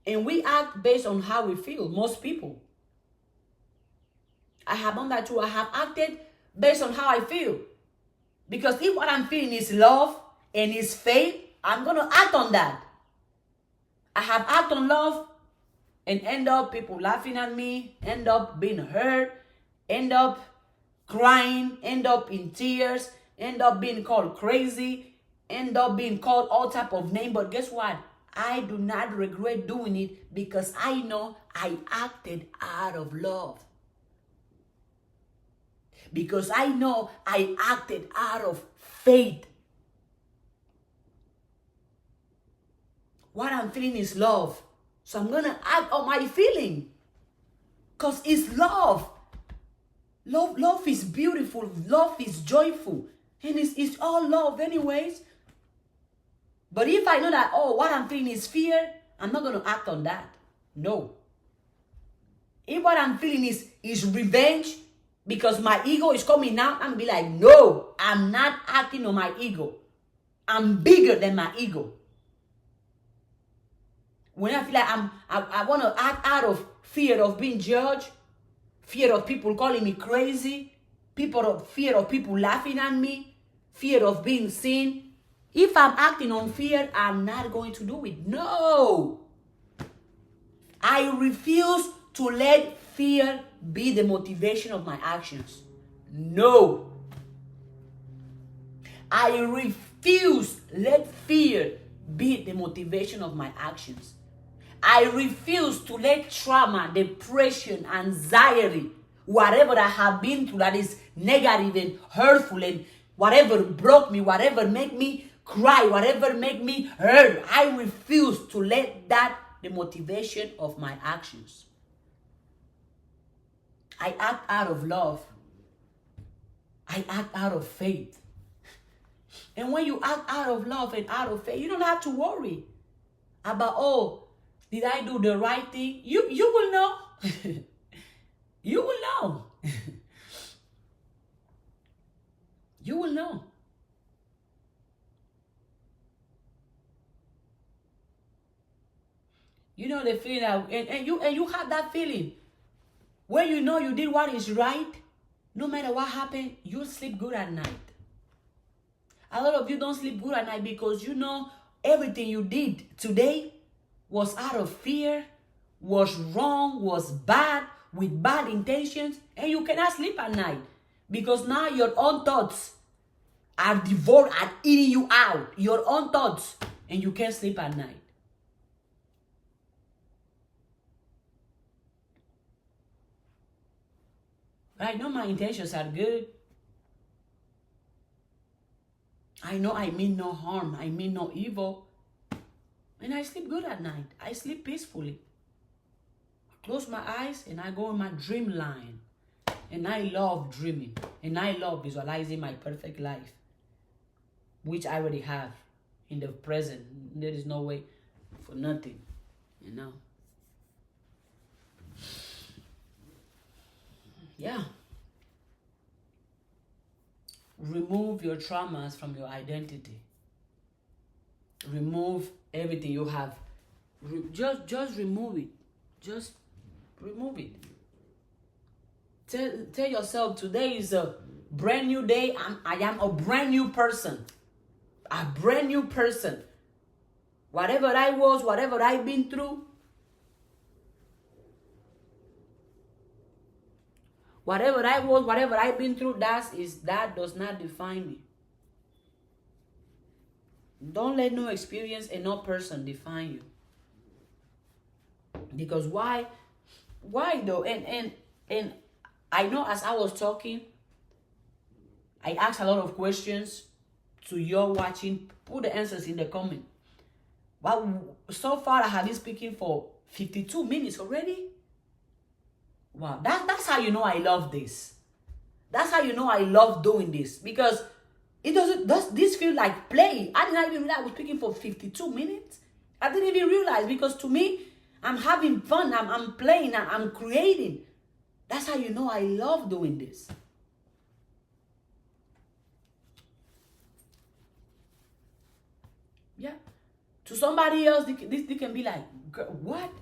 And we act based on how we feel, most people. I have done that too. I have acted based on how I feel. Because if what I'm feeling is love and is faith, I'm going to act on that. I have acted on love and end up people laughing at me, end up being hurt, end up crying, end up in tears, end up being called crazy, end up being called all type of names. But guess what? I do not regret doing it because I know I acted out of love. Because I know I acted out of faith. What I'm feeling is love. So I'm going to act on my feeling. Because it's love. Love is beautiful. Love is joyful. And it's all love anyways. But if I know that, what I'm feeling is fear, I'm not going to act on that. No. If what I'm feeling is revenge, because my ego is coming out, I'm going to be like, no, I'm not acting on my ego. I'm bigger than my ego. When I feel like I want to act out of fear of being judged, fear of people calling me crazy, fear of people laughing at me, fear of being seen. If I'm acting on fear, I'm not going to do it. No. I refuse to let fear be the motivation of my actions. No. I refuse let fear be the motivation of my actions. I refuse to let trauma, depression, anxiety, whatever I have been through that is negative and hurtful and whatever broke me, whatever make me cry, whatever make me hurt, I refuse to let that the motivation of my actions. I act out of love. I act out of faith. And when you act out of love and out of faith, you don't have to worry about, oh, did I do the right thing? You will know. You will know. You will know. You know the feeling that, and you have that feeling when you know you did what is right. No matter what happened, you sleep good at night. A lot of you don't sleep good at night because you know everything you did today was out of fear, was wrong, was bad, with bad intentions, and you cannot sleep at night because now your own thoughts are devoured and eating you out. Your own thoughts, and you can't sleep at night. I know my intentions are good. I know I mean no harm. I mean no evil. And I sleep good at night. I sleep peacefully. I close my eyes and I go in my dreamland. And I love dreaming. And I love visualizing my perfect life, which I already have in the present. There is no way for nothing, you know. Yeah. Remove your traumas from your identity. Remove everything you have. Just remove it. Just remove it. Tell yourself today is a brand new day. I am a brand new person. A brand new person. Whatever I was, whatever I've been through, whatever I was, whatever I've been through, that does not define me. Don't let no experience and no person define you. Because why though? And I know as I was talking, I asked a lot of questions to your watching. Put the answers in the comment. But so far I have been speaking for 52 minutes already. Wow, that's how you know I love this. That's how you know I love doing this. Because does this feel like play? I did not even realize I was speaking for 52 minutes. I didn't even realize, because to me, I'm having fun. I'm playing. I'm creating. That's how you know I love doing this. Yeah. To somebody else, they can be like, what?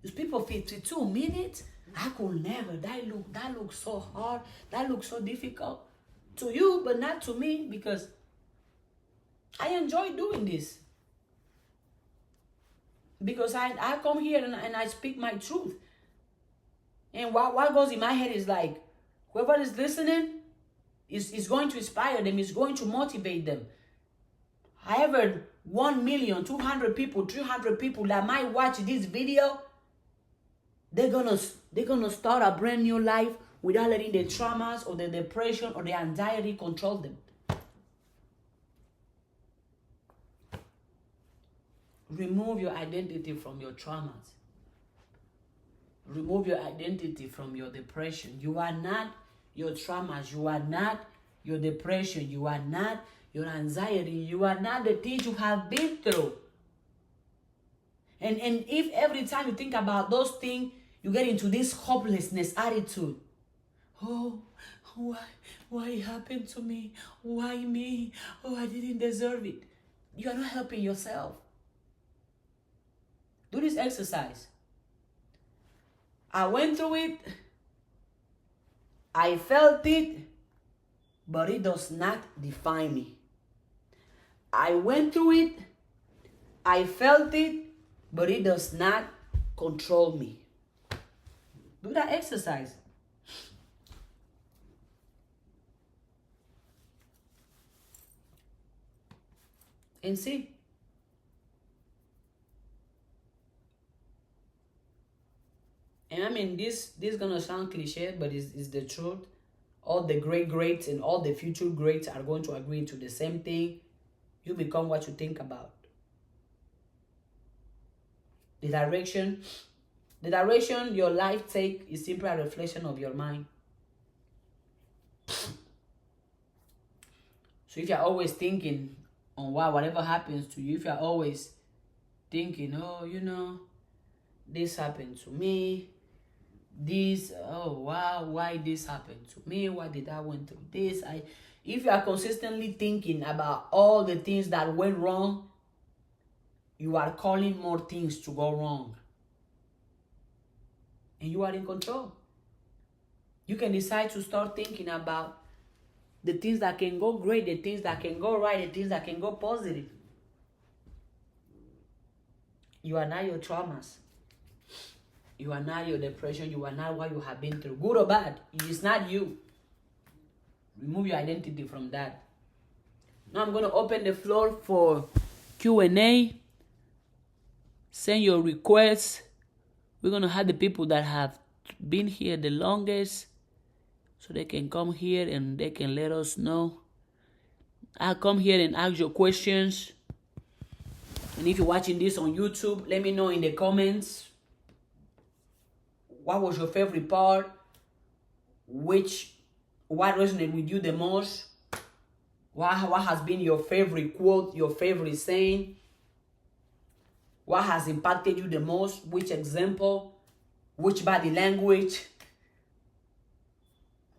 These people 52 minutes? I could never. That looks so hard. That looks so difficult. To you, but not to me, because I enjoy doing this. Because I come here and I speak my truth. And what goes in my head is like, whoever is listening is going to inspire them, is going to motivate them. However, 1 million, 200 people, 300 people that might watch this video, they're gonna start a brand new life without letting the traumas or the depression or the anxiety control them. Remove your identity from your traumas. Remove your identity from your depression. You are not your traumas. You are not your depression. You are not your anxiety. You are not the things you have been through. And if every time you think about those things, you get into this hopelessness attitude. Oh, why it happened to me? Why me? Oh, I didn't deserve it. You are not helping yourself. Do this exercise. I went through it. I felt it, but it does not define me. I went through it. I felt it, but it does not control me. Do that exercise. And see. And I mean, this gonna sound cliche, but it's the truth. All the greats and all the future greats are going to agree to the same thing. You become what you think about. The direction your life takes is simply a reflection of your mind. So if you're always thinking on whatever happens to you, if you're always thinking, oh, you know, this happened to me, this, oh wow, why this happened to me, why did I went through this, if you are consistently thinking about all the things that went wrong, you are calling more things to go wrong, and you are in control. You can decide to start thinking about the things that can go great, the things that can go right, the things that can go positive. You are not your traumas. You are not your depression. You are not what you have been through. Good or bad, it is not you. Remove your identity from that. Now I'm going to open the floor for Q&A. Send your requests. We're going to have the people that have been here the longest, so they can come here and they can let us know. I'll come here and ask your questions. And if you're watching this on YouTube, let me know in the comments, what was your favorite part? What resonated with you the most? What has been your favorite quote, your favorite saying? What has impacted you the most? Which example? Which body language?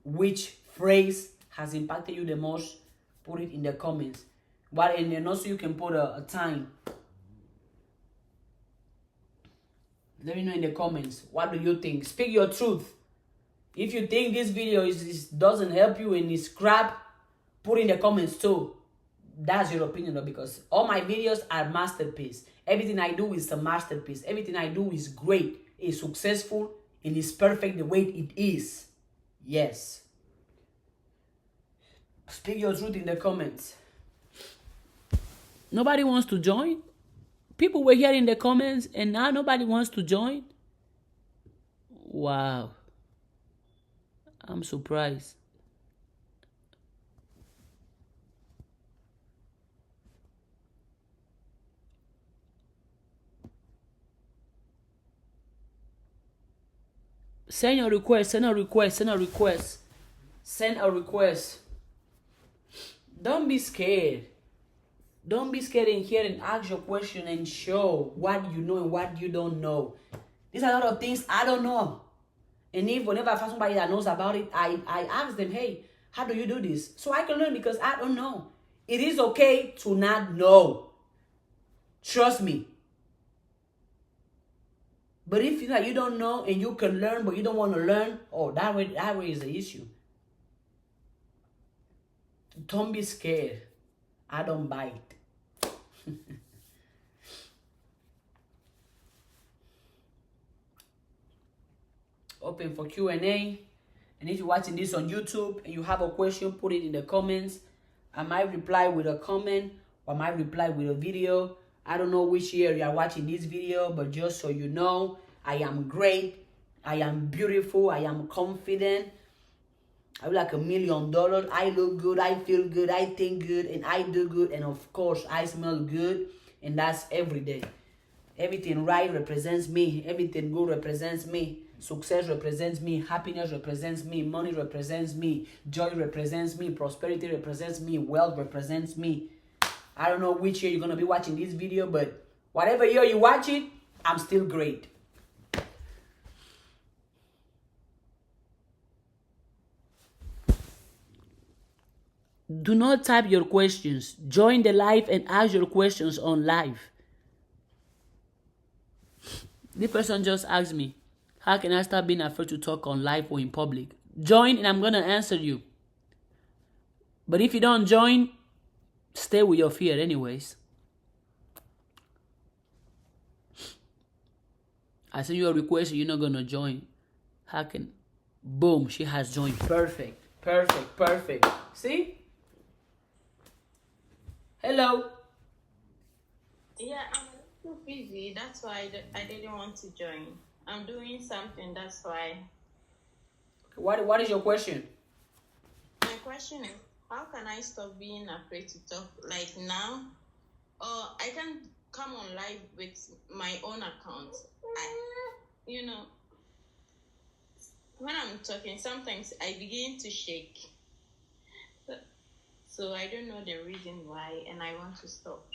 Which phrase has impacted you the most? Put it in the comments. And then also you can put a time. Let me know in the comments. What do you think? Speak your truth. If you think this video doesn't help you and is crap, put in the comments too. That's your opinion though, because all my videos are masterpiece. Everything I do is a masterpiece. Everything I do is great, is successful, and is perfect the way it is. Yes. Speak your truth in the comments. Nobody wants to join? People were here in the comments and now nobody wants to join? Wow. I'm surprised. Send a request, send a request, send a request. Send a request. Don't be scared. Don't be scared in here and ask your question and show what you know and what you don't know. There's a lot of things I don't know. And whenever I find somebody that knows about it, I ask them, hey, how do you do this? So I can learn because I don't know. It is okay to not know. Trust me. But if you don't know and you can learn but you don't want to learn, oh, that way is the issue. Don't be scared. I don't bite. Open for Q&A. And if you're watching this on YouTube and you have a question, put it in the comments. I might reply with a comment or I might reply with a video. I don't know which year you are watching this video, but just so you know, I am great. I am beautiful. I am confident. I look like $1 million. I look good. I feel good. I think good. And I do good. And of course, I smell good. And that's every day. Everything right represents me. Everything good represents me. Success represents me. Happiness represents me. Money represents me. Joy represents me. Prosperity represents me. Wealth represents me. I don't know which year you're going to be watching this video, but whatever year you watch it, I'm still great. Do not type your questions. Join the live and ask your questions on live. This person just asked me, how can I stop being afraid to talk on live or in public? Join and I'm going to answer you. But if you don't join, stay with your fear anyways. I send you a request and you're not going to join. How can... Boom, she has joined. Perfect, perfect, perfect. See? Hello. Yeah, I'm a little busy. That's why I didn't want to join. I'm doing something, that's why. What is your question? My question is, how can I stop being afraid to talk like now? Or I can come on live with my own account. When I'm talking, sometimes I begin to shake. So I don't know the reason why, and I want to stop.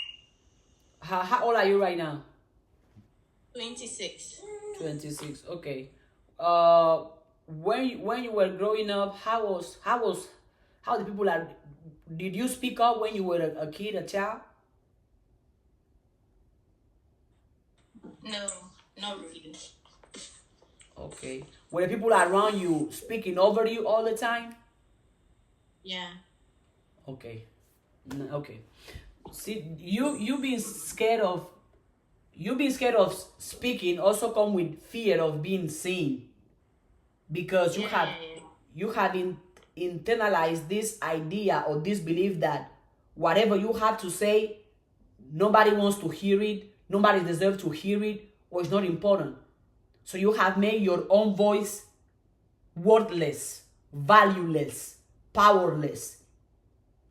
How old are you right now? 26. 26. Okay. When you were growing up, how the people are? Did you speak up when you were a kid, a child? No, not really. Okay. Were the people around you speaking over you all the time? Yeah. Okay. Okay. See, you being scared of speaking also come with fear of being seen, because Yeah, yeah, yeah. you have internalized this idea or this belief that whatever you have to say, nobody wants to hear it, nobody deserves to hear it, or it's not important. So you have made your own voice worthless, valueless, powerless,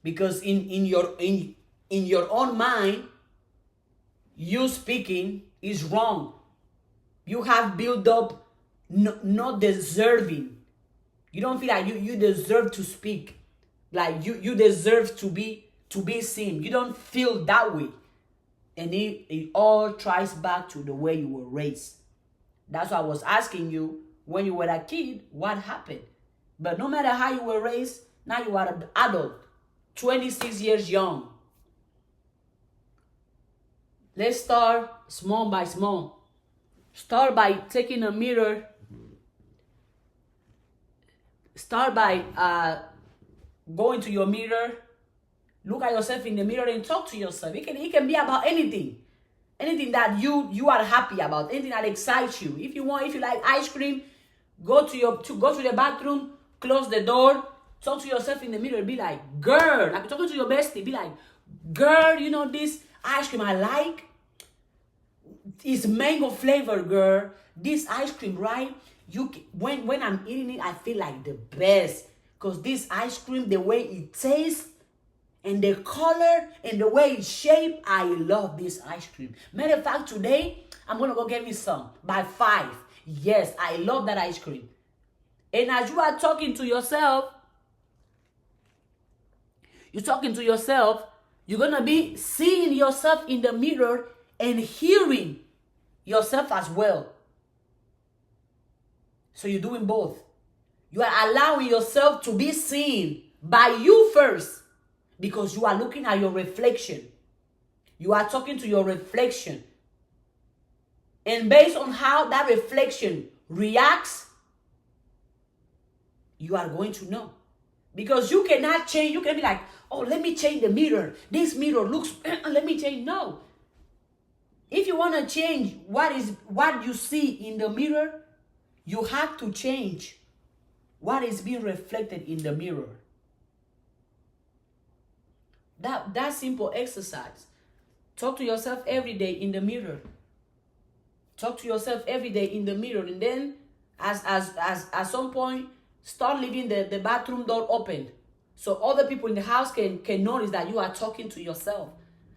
because in your own mind, you speaking is wrong. You have built up not deserving. You don't feel like you deserve to speak, like you deserve to be seen. You don't feel that way, and it all ties back to the way you were raised. That's why I was asking you, when you were a kid, what happened. But no matter how you were raised, now you are an adult, 26 years young. Let's start small by small. Start by taking a mirror. Start by going to your mirror. Look at yourself in the mirror and talk to yourself. It can be about anything. Anything that you are happy about, anything that excites you. If you like ice cream, go to the bathroom, close the door, talk to yourself in the mirror, be like, girl, like talking to your bestie, be like, girl, you know this ice cream I like? It's mango flavor, girl. This ice cream, right? When I'm eating it, I feel like the best. Because this ice cream, the way it tastes, and the color and the way it's shaped, I love this ice cream. Matter of fact, today I'm gonna go get me some by 5. Yes, I love that ice cream. And as you are talking to yourself, you're gonna be seeing yourself in the mirror and hearing yourself as well. So you're doing both. You are allowing yourself to be seen by you first, because you are looking at your reflection. You are talking to your reflection. And based on how that reflection reacts, you are going to know. Because you cannot change. You can be like, oh, let me change the mirror. This mirror looks, let me change. No. If you want to change what you see in the mirror, you have to change what is being reflected in the mirror. That simple exercise. Talk to yourself every day in the mirror. Talk to yourself every day in the mirror, and then as at some point, start leaving the bathroom door open, so other people in the house can notice that you are talking to yourself.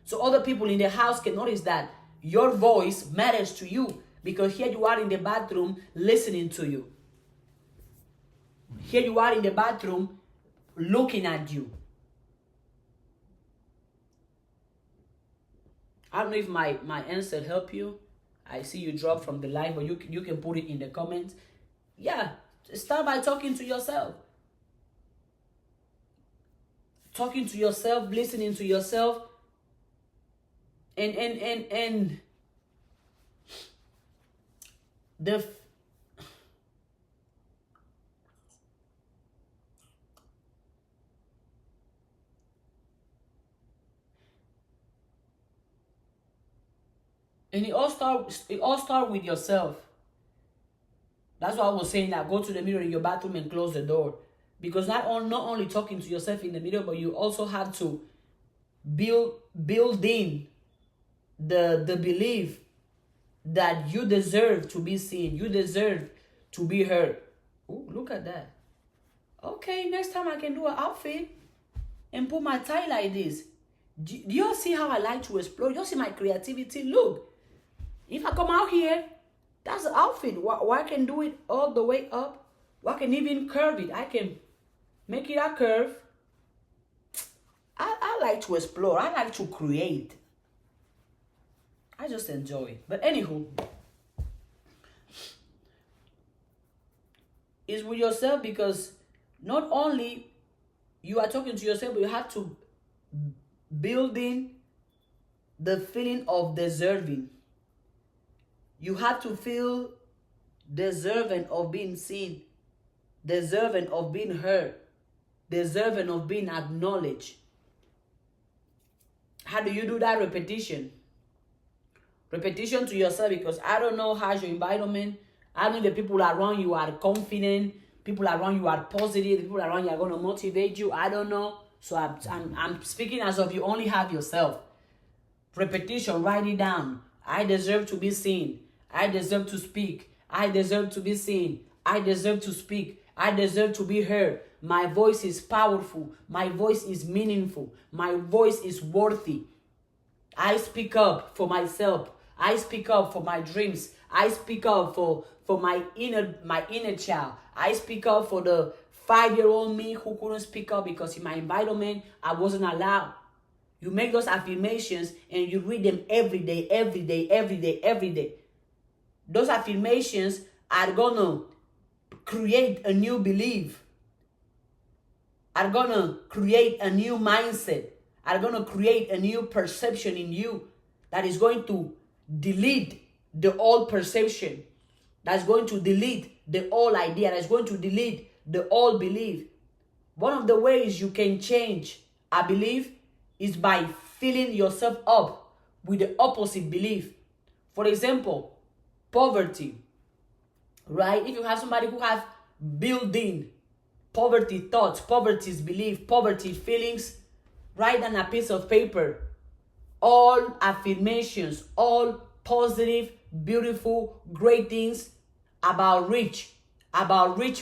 So other people in the house can notice that your voice matters to you, because here you are in the bathroom listening to you. Here you are in the bathroom looking at you. I don't know if my answer helped you. I see you drop from the live, but you can put it in the comments. Yeah, start by talking to yourself. Talking to yourself, listening to yourself. And the And it all start with yourself. That's why I was saying that go to the mirror in your bathroom and close the door. Because not only talking to yourself in the mirror, but you also have to build in the belief that you deserve to be seen. You deserve to be heard. Oh, look at that. Okay, next time I can do an outfit and put my tie like this. Do y'all see how I like to explore? Y'all see my creativity? Look. If I come out here, that's the outfit. Why I can do it all the way up. Why I can even curve it. I can make it a curve. like to explore. I like to create. I just enjoy it. But anywho, it's with yourself, because not only you are talking to yourself, but you have to build in the feeling of deserving. You have to feel deserving of being seen, deserving of being heard, deserving of being acknowledged. How do you do that? Repetition. Repetition to yourself, because I don't know how's your environment. I know the people around you are confident, people around you are positive, people around you are going to motivate you. I don't know. So I'm speaking as if you only have yourself. Repetition, write it down. I deserve to be seen. I deserve to speak. I deserve to be seen. I deserve to speak. I deserve to be heard. My voice is powerful. My voice is meaningful. My voice is worthy. I speak up for myself. I speak up for my dreams. I speak up for my inner child. I speak up for the 5-year-old me who couldn't speak up because in my environment I wasn't allowed. You make those affirmations and you read them every day, every day, every day, every day. Those affirmations are gonna create a new belief, are gonna create a new mindset, are gonna create a new perception in you that is going to delete the old perception, that's going to delete the old idea, that's going to delete the old belief. One of the ways you can change a belief is by filling yourself up with the opposite belief. For example, poverty, right? If you have somebody who has built-in poverty thoughts, poverty's belief, poverty feelings, write on a piece of paper all affirmations, all positive, beautiful, great things about rich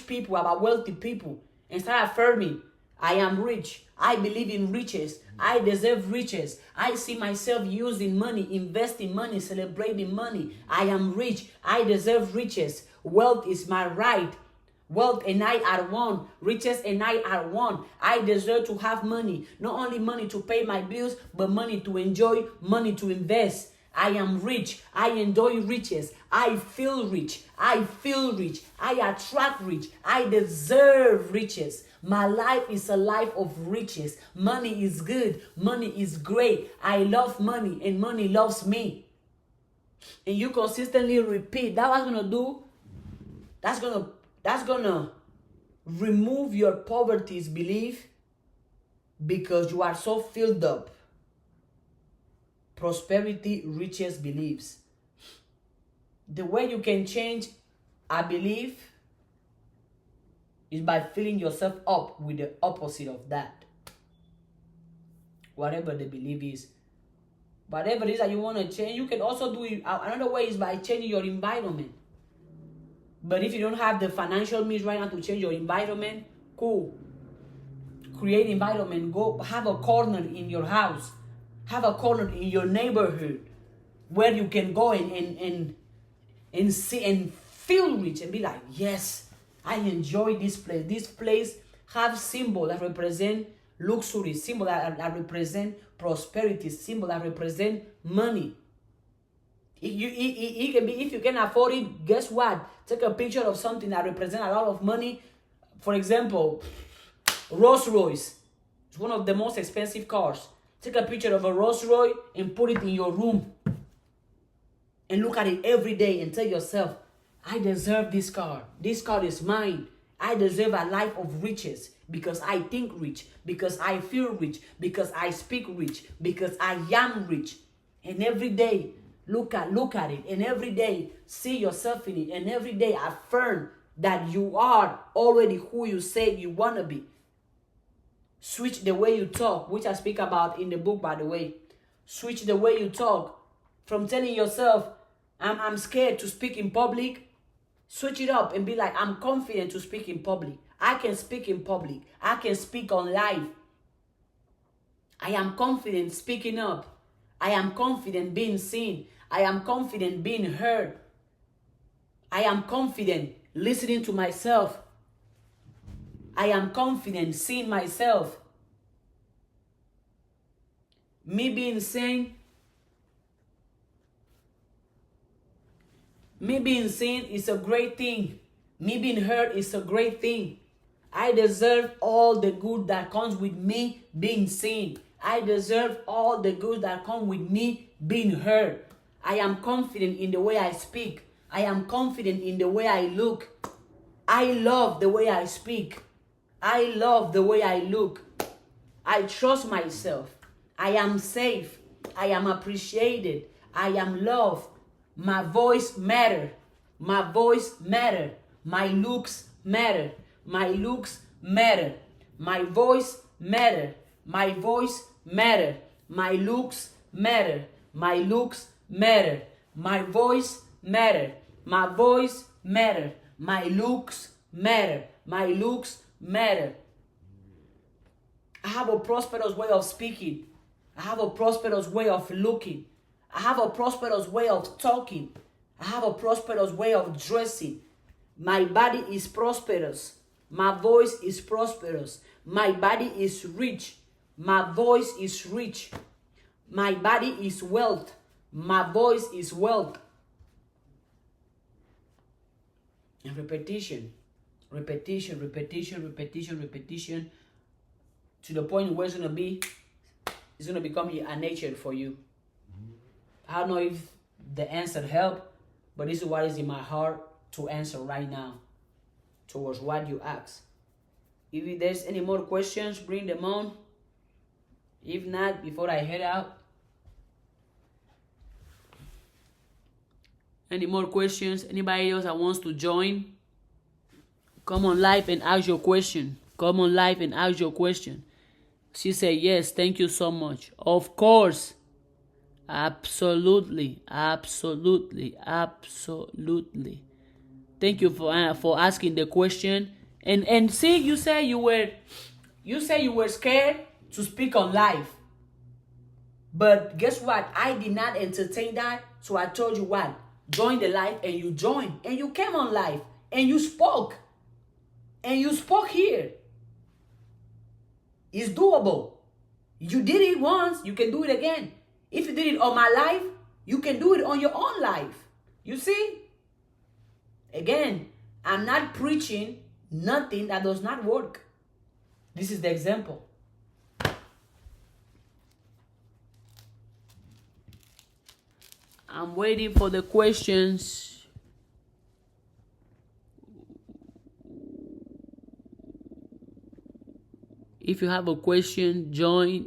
people, about wealthy people, and start affirming, I am rich, I believe in riches, I deserve riches, I see myself using money, investing money, celebrating money, I am rich, I deserve riches, wealth is my right, wealth and I are one, riches and I are one, I deserve to have money, not only money to pay my bills, but money to enjoy, money to invest. I am rich. I enjoy riches. I feel rich. I feel rich. I attract rich. I deserve riches. My life is a life of riches. Money is good. Money is great. I love money and money loves me. And you consistently repeat. That's what's gonna do. That's gonna remove your poverty's belief, because you are so filled up. Prosperity, riches, beliefs. The way you can change a belief is by filling yourself up with the opposite of that. Whatever the belief is. Whatever it is that you want to change, you can also do it. Another way is by changing your environment. But if you don't have the financial means right now to change your environment, cool. Create environment. Go have a corner in your house. Have a corner in your neighborhood where you can go and see and feel rich and be like, yes, I enjoy this place. This place have symbols that represent luxury, symbols that represent prosperity, symbols that represent money. If you can afford it, guess what? Take a picture of something that represents a lot of money. For example, Rolls Royce. It's one of the most expensive cars. Take a picture of a Rolls Royce and put it in your room. And look at it every day and tell yourself, I deserve this car. This car is mine. I deserve a life of riches because I think rich, because I feel rich, because I speak rich, because I am rich. And every day, look at it. And every day, see yourself in it. And every day, affirm that you are already who you say you want to be. Switch the way you talk, which I speak about in the book, by the way. Switch the way you talk from telling yourself, I'm scared to speak in public. Switch it up and be like, I'm confident to speak in public. I can speak in public. I can speak on live. I am confident speaking up. I am confident being seen. I am confident being heard. I am confident listening to myself. I am confident seeing myself. Me being seen is a great thing. Me being heard is a great thing. I deserve all the good that comes with me being seen. I deserve all the good that come with me being heard. I am confident in the way I speak. I am confident in the way I look. I love the way I speak. I love the way I look. I trust myself. I am safe. I am appreciated. I am loved. My voice matter. My voice matter. My looks matter. My looks matter. My voice matter. My voice matter. My looks matter. My looks matter. My voice matter. My voice matter. My looks matter. My looks matter. I have a prosperous way of speaking. I have a prosperous way of looking. I have a prosperous way of talking. I have a prosperous way of dressing. My body is prosperous. My voice is prosperous. My body is rich. My voice is rich. My body is wealth. My voice is wealth. And repetition, repetition, repetition, repetition, repetition, to the point where it's gonna become a nature for you. I don't know if the answer helped, but this is what is in my heart to answer right now towards what you ask. If there's any more questions, bring them on. If not, before I head out, any more questions? Anybody else that wants to join? Come on live and ask your question. Come on live and ask your question. She said, yes, thank you so much. Of course. Absolutely. Absolutely. Absolutely. Thank you for asking the question. And see, you say you were scared to speak on live. But guess what? I did not entertain that. So I told you what? Join the live, and you joined. And you came on live. And you spoke. And you spoke here. It's doable. You did it once, you can do it again. If you did it on my life, you can do it on your own life. You see? Again, I'm not preaching nothing that does not work. This is the example. I'm waiting for the questions. If you have a question, join.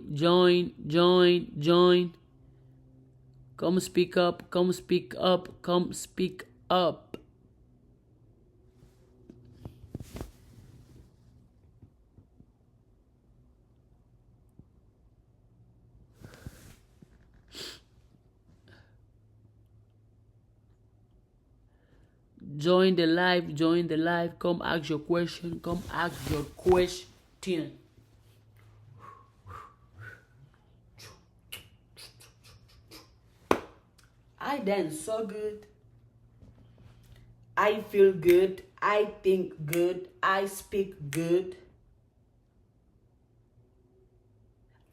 Come speak up, come speak up, come speak up. Join the live, come ask your question, I dance so good. I feel good. I think good. I speak good.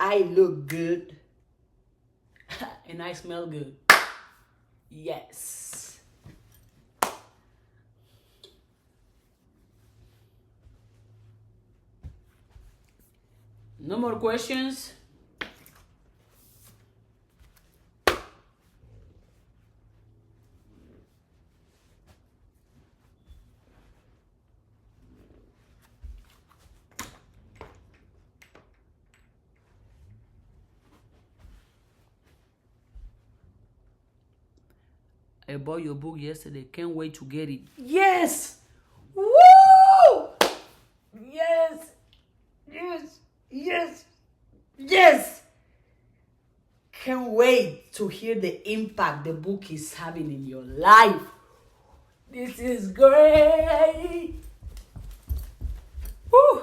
I look good. And I smell good. Yes. No more questions? I bought your book yesterday. Can't wait to get it. Yes! Woo! Yes! Yes! Yes! Yes! Can't wait to hear the impact the book is having in your life. This is great! Woo!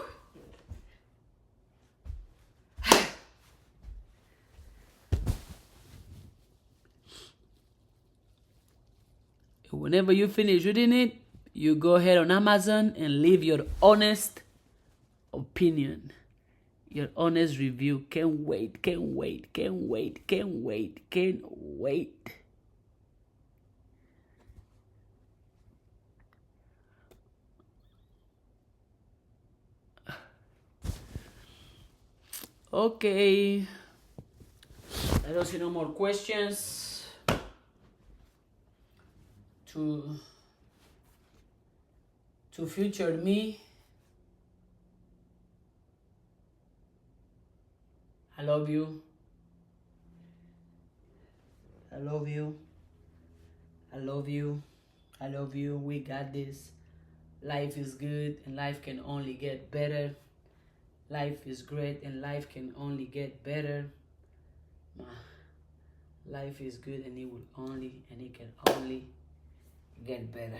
Whenever you finish reading it, you go ahead on Amazon and leave your honest opinion. Your honest review. Can't wait, can't wait, can't wait, can't wait, can't wait. Okay. I don't see no more questions. To future me, I love you. I love you. I love you. I love you. We got this. Life is good and life can only get better. Life is great and life can only get better. Life is good and it can only get better.